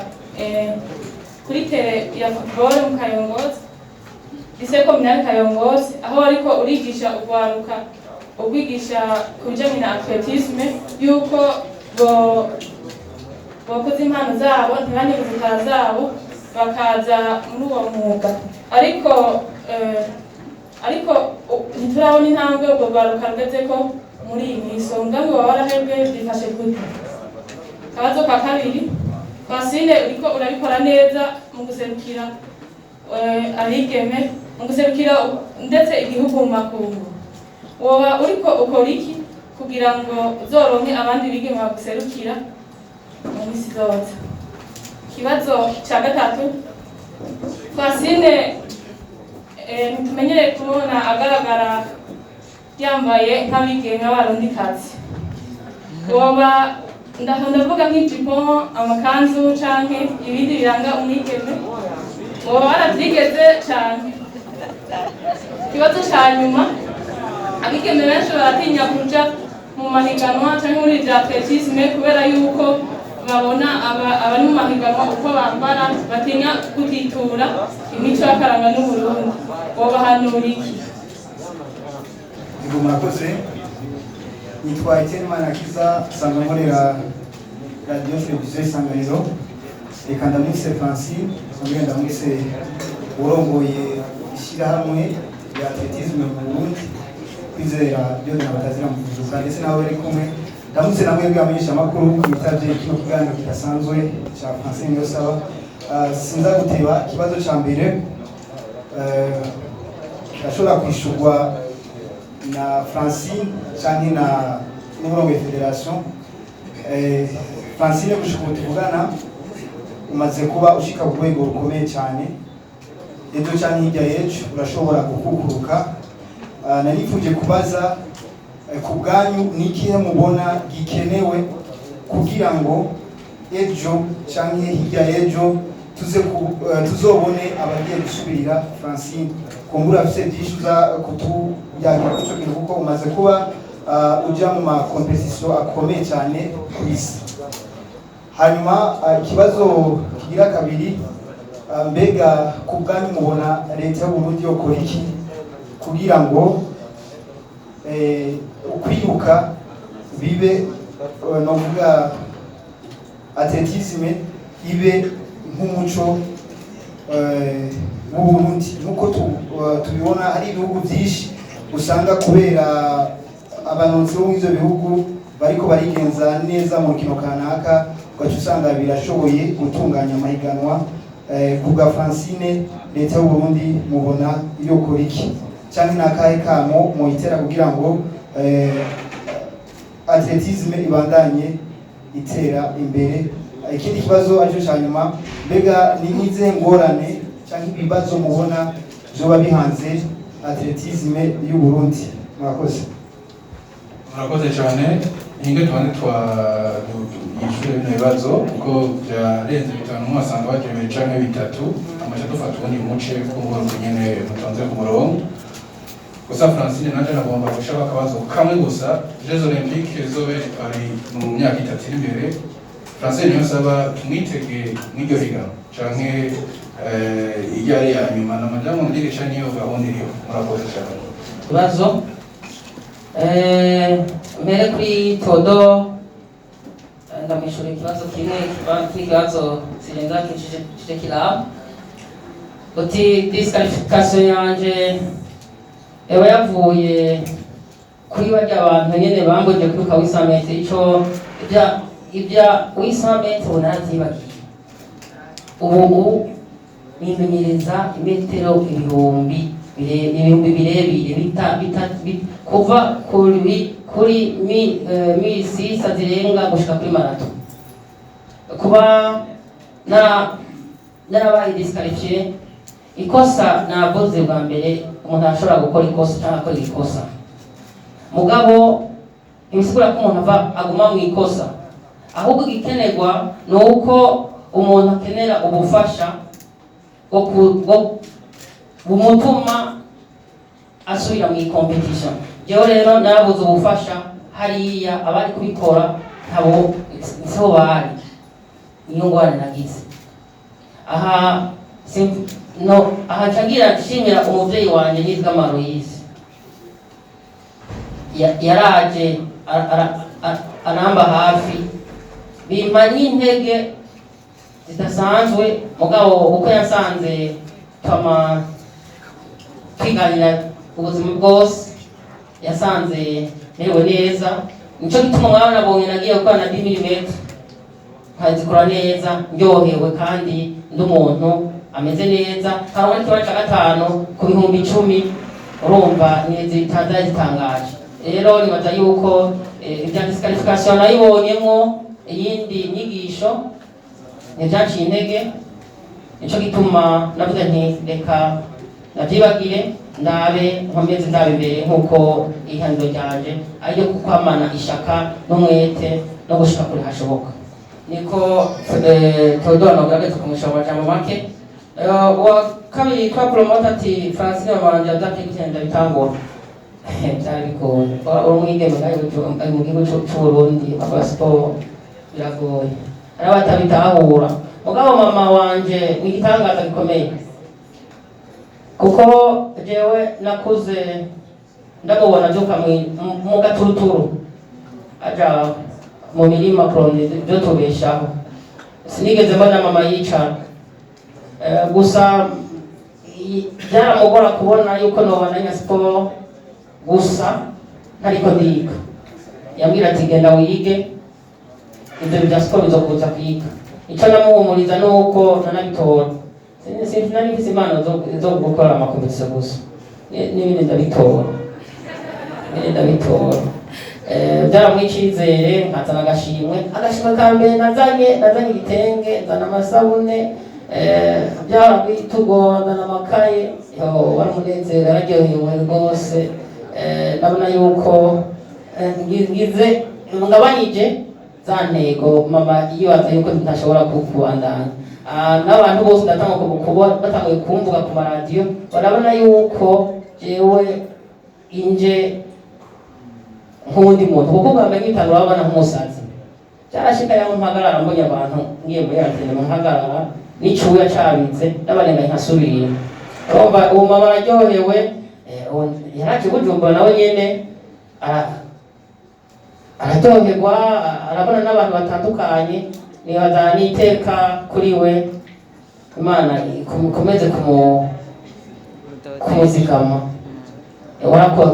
kuri tele ya football mu Kayongozi, lycée communale Kayongozi, aho ariko urigisha urwaruka ubwigisha ku bijyanye na atletisme yuko bakoze impano zabo ntibanibuze inzira zabo bakaza muri uwo mwuga. Ariko ntiturabona intambwe ubwo rwaruka rugeze ko muri iyi minsi. Umugambi wawe warahebwe, byifashe gute? Akabazo ka kabiri, Francine uriko urabikora neza mu guserukira abigeme mu guserukira ndetse igihugu mu makungu woba uriko ukora iki kugira ngo uzoronke abandi bigeme baguserukira mu misi zose? Ikibazo cya gatatu, Francine ntitumenyereye kubona agaragara yambaye nk'abigeme b'abarundikazi. Woba ndavuga nk'ijipo, amakanzu canke ibindi biranga umwigeme, woba waravyigeze canke? Ikibazo ca nyuma, abigeme benshi baratinya kuja mu mahiganwa canke muri vya atletisme kubera yuko babona abari mu mahiganwa uko bambara, batinya kutitura imico y'akaranga n'Uburundi. Wobahanura iki? Murakoze. Nitwa Etienne Manakiza, nsanzwe nkorera radio televiziyo Isanganiro. Reka ndamwise Francine, nsanzwe ndamwise urongoye ishyirahamwe rya atletisme mu Burundi, kwizera byo n'abatazira mu kuzuka, ndetse nabo bari kumwe. Ndamutse namwe bwamenyesha amakuru bitavye kino kiganiro kidasanzwe cya Francine Niyonsaba. Sinza guteba ikibazo ca mbere ashobora kwishurwa na Francine canke na n'uburongoye federation. Francine gushika tuvugana umaze kuba ushika ku rwego rukomeye cyane, ejo canke hirya y'ejo urashobora gukukuruka. Narifuje kubaza ku bwanyu n'ikihe mubona gikenewe kugira ngo ejo canke hirya y'ejo tuzobone abagiye gusubirira Francine. Kumbura afise byinshi uza kutujyanira kuco kintu kuko umaze kuba uja mu makompetisiyo akomeye cyane ku isi. Hanyuma ikibazo kigira kabiri, mbega ku bwanyu mubona leta y'Uburundi yokora iki kugira ngo ukwiruka bibe novuga atletisme ibe nk'umuco mu Burundi, nkuko tubibona hari ibihugu byinshi usanga kubera abanonzi bo mw'ivyo bihugu bariko barigenza neza mu kino kanaka, ugaca usanga birashoboye gutunganya amahiganwa. Kubwa Francine, leta y'Uburundi mubona yokora iki canke nakahe kamo muitera kugira ngo atletisme ibandanye itera imbere? Ikindi kibazo aricyo ca nyuma, mbega ni nk'izihe ngorane canke ibibazo mubona vyoba bihanze atletisme y'Uburundi? Murakoze. Murakoze cyane. Inge tubane yishure bino bibazo kuko byarenze bitanu, mwasanga bagemeye canke bitatu, amaje dufata ubundi muce kumbura nyene mutonze ku murongo. Gusa Francine nanje nagomba gushaka akabazo kamwe gusa. Jeux Olympiques zobe ari mu myaka 3 imbere. Francine Niyonsaba tumwitege n'iryo higanwa canke ijyari ya nyuma n'amajambo ndire canke iyo gahunda iriho? Murakoze cyane. Ibibazo mbere kuri Todo ndamwishura ikibazo kimwe kibazo zirenga kije kilaba uti disqualification yanje eba yavuye kuri barya abantu nyene bambuje kwiruka wisamete ico ibya wisamete unavyibagiye. Ubu nimenyereza imetero ibihumbi birebire kuva kuri misi zirenga gushika kuri marato. Kuba narabaye disqualifié, ikosa navuze bwa mbere umuntu ashobora gukora ikosa cyangwa akora ikosa, mugabo ibisigura ko umuntu aguma mu ikosa, ahubwo igikenerwa ni uko umuntu akenera ubufasha bumutuma asubira mu competition. Jewe rero narabuze ubufasha hariya, abari kubikora ntabo siho bari, niyo ngorane nagize. Aha cagira nshimira umuvyeyi wanje yitwa Maroise, yaraje anamba hafi bimpa n'intege zidasanzwe, mugabo uko yasanze twiganira ubuzima bwose yasanze merewe neza. Nico gituma mwana nabonye nagiye gukora na 10 mm nkazikora neza ndyohewe kandi ndi umuntu ameze neza hariho n'ikibazo cya gatanu ku bihumbi 10 urumva nezi Tanzania zitangaje rero nibaza yuko ibya disqualification nayibonyemo iyindi nyigisho ntibyaciye intege nico gituma navuze nti reka nabyibagire ndabe nkomeze ndabe imbere nk'uko ihaniro ryanje ariyo kukwamana ishaka n'umwete no gushika kuri hashoboka niko Theodore nogerageza kumushobora cyane make wa kabiri kwa promote ati Francine wabanje atakigenda bitangora byari bigoye umwigeme ari mu gihugu cy'u Burundi aba sport biragoye ari batabitahura mugabo mama wanje ni igitangaza gikomeye kuko jewe nakuze ndamubona byuka mu gaturuturu aja mu mirima kurondera ibyo tubeshaho sinigeze mbona mama yicara gusa byaramugora kubona yuko nobandanya siporo gusa ntariko ndiga yambwira ati genda wige ibyo bya siporo bizokuza kwiga icyo namuhumuriza ni uko nanabitora sinari mfise impano zo gukora amakompetisiyo gusa n'ibindi ndabitora byaramuha icyizere nkazana agashimwe ka mbere nazanye igitenge nzana amasabune byarabitugo nzana amakaye waramunezero yararyohewe rwose ndabona yuko ngize ngabanyije za ntego mama yibaza yuko ntashobora kubandanya n'abantu bose batanguye kumvuga ku maradiyo barabona yuko jewe inje nk'undi muntu kuko bwambaye nk'itanu babona nk'umusazi cyarashika yaho mpagarara mbonye abantu ngiye muri antene mpagarara n'icuya cabitse n'abanenga nkasubira urumva uwo mama araryohewe yaraje Bujumbura nawe nyene araryoherwa arabona n'abantu batandukanye nibaza n'iteka kuri we Imana ikomeze kumuzigama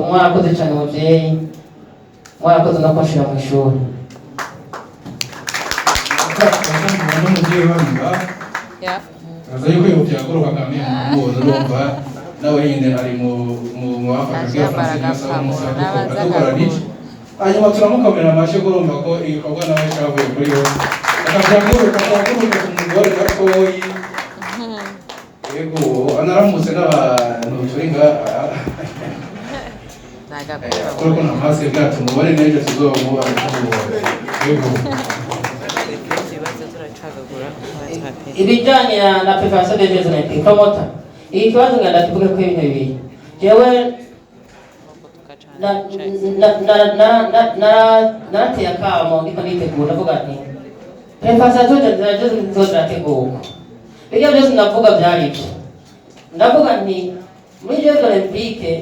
mwarakoze cyane muvyeyi mwarakoze no kwashira mu ishuri n'umubyeyi wanga aza yuko iyo byagoroka kamwe mu urumva nawe nyine ari mu wafashe bwa Francine asaba umusaba adukora niki hanyuma turamukomera amashyi urumva ko ibikorwa nawe cyavuye kuri we akabyaguruka ku mugore gatoyi yego anaramutse n'abantu turi ngaha kuko namase bwacu umubare n'ejo tuzomuba yego ibijyanye na preparation de business promoter iyi kibazo ngenda tuvuge ko ibintu bibiri jewe narateye akamo ndiko nitegura ndavuga nti preparation de zirategurwa ibyo byose ndavuga byari byo ndavuga nti muri Jeux Olympiques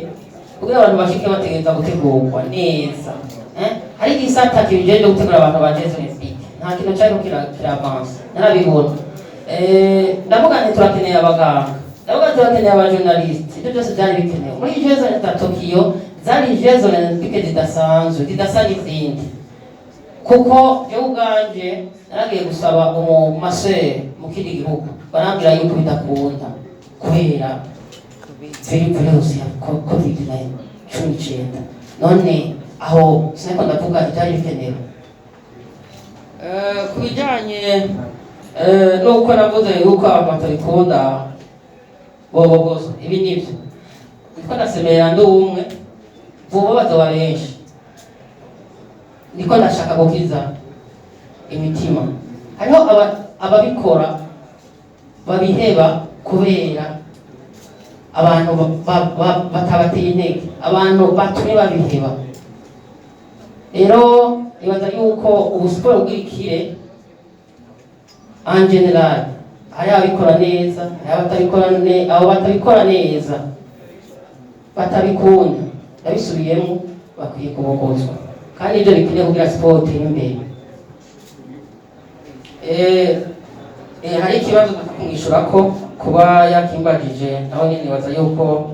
kugira abantu bashike bategereza gutegurwa neza hari igisata kibijeje gutegura abantu ba Jeux Olympiques nta kintu cyari kiravanse narabibona ndavuga nti turakeneye abaganga ndavuga turakeneye abajournaliste ibyo byose byari bikenewe muri Jeux Olympiques Tokyo zari Jeux Olympiques zidasanzwe zidasa n'izindi kuko jewe ubwanje naragiye gusaba umasere mu kindi gihugu barambwira yuko bidakunda kubera virusi ya COVID-19 none aho sinako ndavuga ibyari bikenewe ku bijyanye n'uko navuze yuko abantu batabikunda bobo bose ibi nibyo niko ndasemera ndi umwe vuba bazoba benshi niko ndashaka gukiza imitima hariho ababikora babiheba kubera abantu batabateye intege abantu batumye babiheba rero ibaza yuko ubu siporo bw'ikire en general hari ababikora neza hari abo batabikora neza batabikunda babisubiyemo bakwiye kubogozwa kandi ibyo bikeneye kugira siporo itere imbere hari ikibazo kumwishyura ko kuba yakimbagije naho nyine nibaza yuko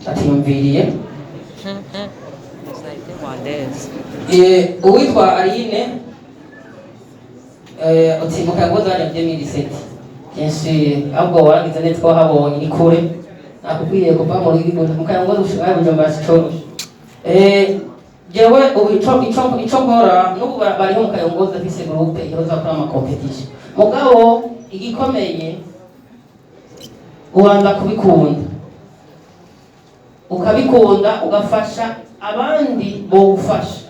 atiyumviriye uwitwa Aline utimuka ngo zane 2017 kenshi ahubwo warangiza neza ko habonye ni kure nakubwiye kuva muri Mukayongozi gushika Bujumbura sicoroshe. Jewe ubu ico nkora n'ubu bariho Mukayongozi afise groupe ihoza gukora ama competition. Mugabo igikomeye ubanza kubikunda, ukabikunda ugafasha abandi bogufasha.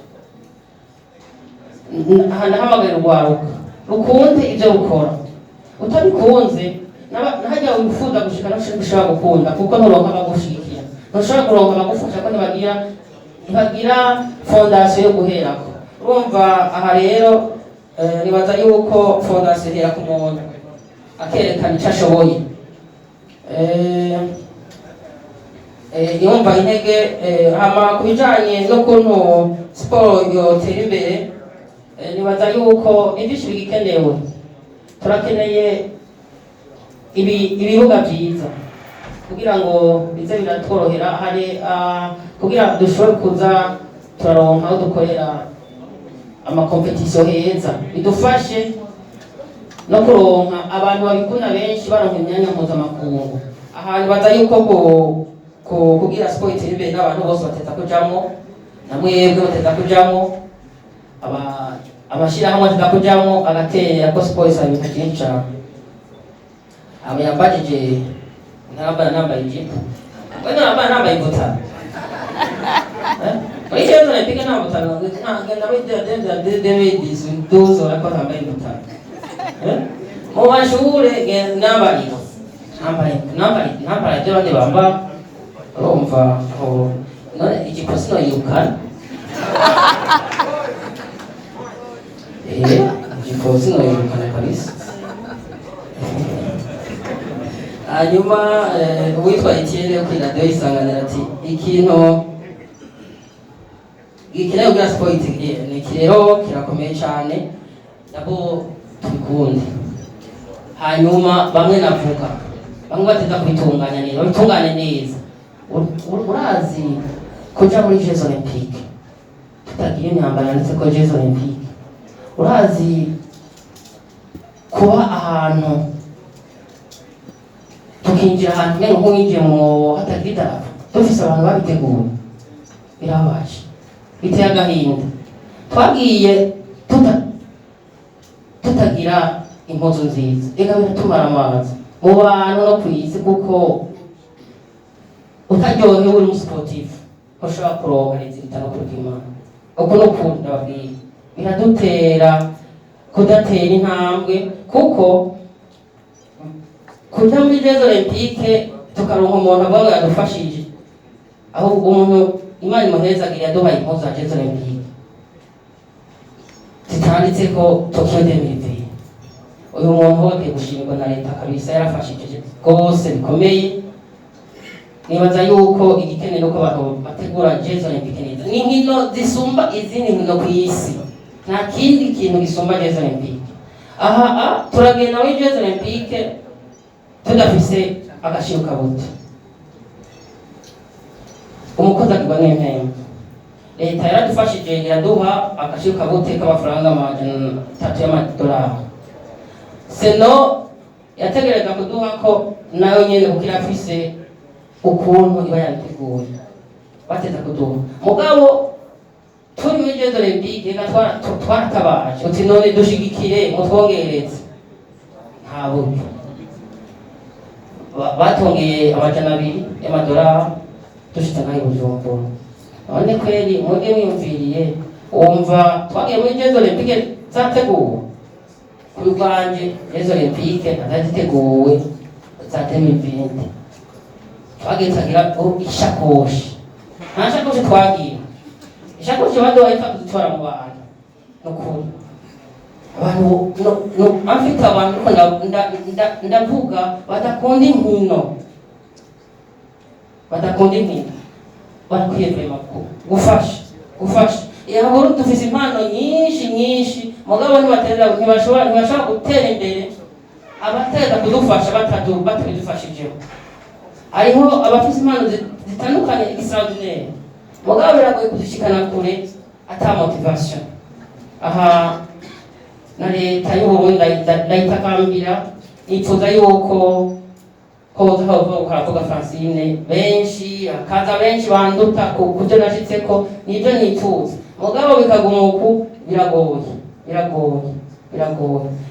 Hanahamagara urwaruka rukunde ibyo rukora, utabikunze nahajya wifuza gushika ntushobora gukunda kuko nturonka abagushigikira, ntushobora kuronka abagufasha ko ntibagira fondasiyo yo guherako. Urumva aha rero nibaza yuko fondasiyo ihera ku muntu akerekana icyo ashoboye. Yumva intege hama ku bijanye n'ukuntu siporo yotera imbere, nibaza yuko ivyinshi bigikenewe. Turakeneye ibibuga byiza kugira ngo bize biratworohera hari kugira dushobore kuza turaronka aho dukorera amakompetisiyo heza, bidufashe no kuronka abantu babikunda benshi baronka imyanya mpuzamakungu. Ahantu baza yuko kugira siporo itera imbere n'abantu bose bateza kujamwo, namwebwe bateza kujamwo, amashirahamwe ateza kujamwo, agatera ko siporo isaba ibintu byinshi cane. Yambajije nambaye ijipo, nambaye ibutana muri Jeux Olympiques nta butana ngenda muri Davis duzo ariko nambaye ibutana. Mu mashure nambaye ibyo abandi bambara. Urumva none ijipo sinoyirukana, ijipo sinoyirukana kabisa. Hanyuma uwitwa Etienne yo kuri radio Isanganiro ati ikintu gikenewe kugira siporo ni iki rero kirakomeye cyane nabo tubikunde. Hanyuma bamwe navuga bamwe bateza kubitunganya neza, babitunganye neza. Urazi kuja muri Jeux Olympiques tutagiye imyambaro yanditse ko Jeux Olympiques, urazi kuba ahantu tukinjira ahantu mwe nk'uwinjiye mu hatagira idarapo dufise abantu babiteguye, birabaje biteye agahinda. Twagiye tutagira impuzu nziza, ega biratumara amazi mu bantu no kw'isi, kuko utaryohewe uri umusiporutifu ntushobora kuronka rezilita no kuruka Imana. Uko no kunda babwiye biradutera kudatera intambwe, kuko kuja muri Jeux Olympiques tukaronka umuntu avuga ngo yadufashije, ahubwo umuntu Imana imuhezagire yaduhaye impuzu za Jeux Olympiques zitanditse ko Tokyo 2020. Uyu muntu wagiye gushimirwa na leta kabisa, yarafashije rwose bikomeye. Nibaza yuko igikenewe uko abantu bategura Jeux Olympiques neza, ni nkino zisumba izindi nkino ku isi, nta kindi kintu gisumba Jeux Olympiques. Aha turagenda muri Jeux Olympiques tudafise agashiro kabuto, umukozi akigwa n'impembe. Leta yaradufashije iraduha agashiro kabuto k'amafaranga $300 y'amadolari. Seno yategereza kuduha ko nayo nyene ukira afise ukuntu iba yabiteguye bateza kuduha. Mugabo turi muri Jeux Olympiques twaratabaje uti none dushigikire mutwongereze, nta buryo. Batongeye $200 y'amadolari dushitse ngaho i Bujumbura. None kweri mwebwe mwiyumviriye wumva twagiye muri Jeux Olympiques zateguwe kuri rwanje. Jeux Olympiques ntaziteguwe za 2020 twagiye tagira ishakoshi, nta shakoshi twagiye, ishakoshi baduhaye dutwara mu bantu nukuri abantu afite abantu ndavuga badakunda inkino, barakwiye kwema gufasha. Yahora dufise impano nyinshi mugabo ntibashobora gutera imbere abateza kudufasha batabidufashijeho. Hariho abafise impano zitandukanye extraordinaire mugabo biragoye kudushikana kure ata motivation. Aha na leta y'Uburundi ndayitakambira nifuza yuko hoza haravuga Francine benshi akaza benshi banduta kubyo nashitseko nibyo nifuza mugabo bikaguma uku biragoye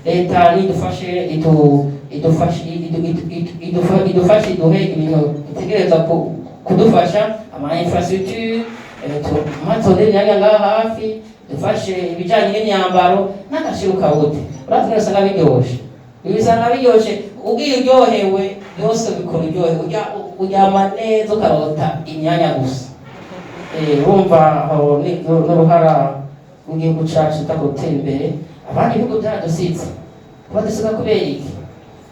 leta nidufashe idufashe iduhe ibintu itegereza kudufasha ama infrastructure amatonde imyanya ngaha hafi dufashe ibijyanye n'imyambaro n'agashiruka bute urazi usanga biryoshe ibisanga biryoshe ugiye uryohewe byose bikora uryohe uryama neza ukarota imyanya gusa urumva n'uruhara rw'igihugu cyacu utagutera imbere abandi bihugu byaradusitse badusiga kubera iki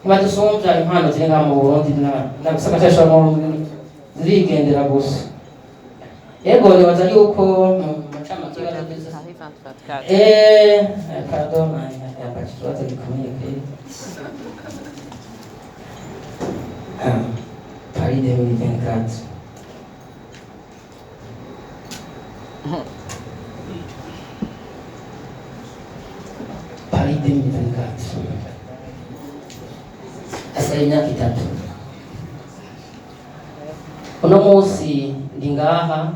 ntibadusumbya impano ziri ngaha mu Burundi nabisanga cyashobora zirigendera gusa yego nibaza yuko macamake pardon yampaye ikibazo gikomeye kweli Paris 2024 Paris 2024 asigaye imyaka 3 uno munsi ndi ngaha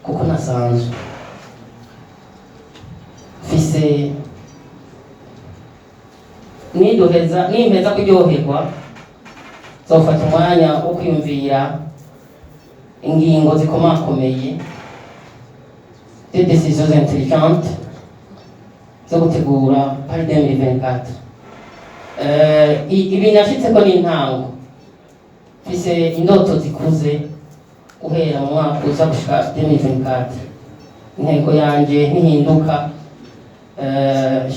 kuko nasanzwe mfise nimpeza kuryoherwa zofata umwanya wo kwiyumvira ingingo zikomakomeye des décisions intelligentes zo gutegura Paris 2024 ibi nashitseko n'intango mfise indoto zikuze guhera mu mwaka uza gushika 2024 intego yanje ntihinduka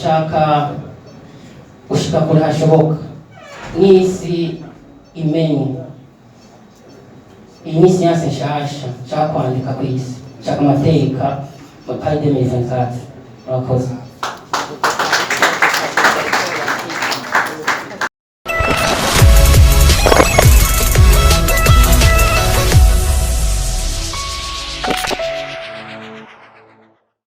shaka gushika kure hashoboka n'isi imenye iyi ni siyanse nshasha nshaka kwandika ku isi nshaka amateka mu Paris 2024 murakoze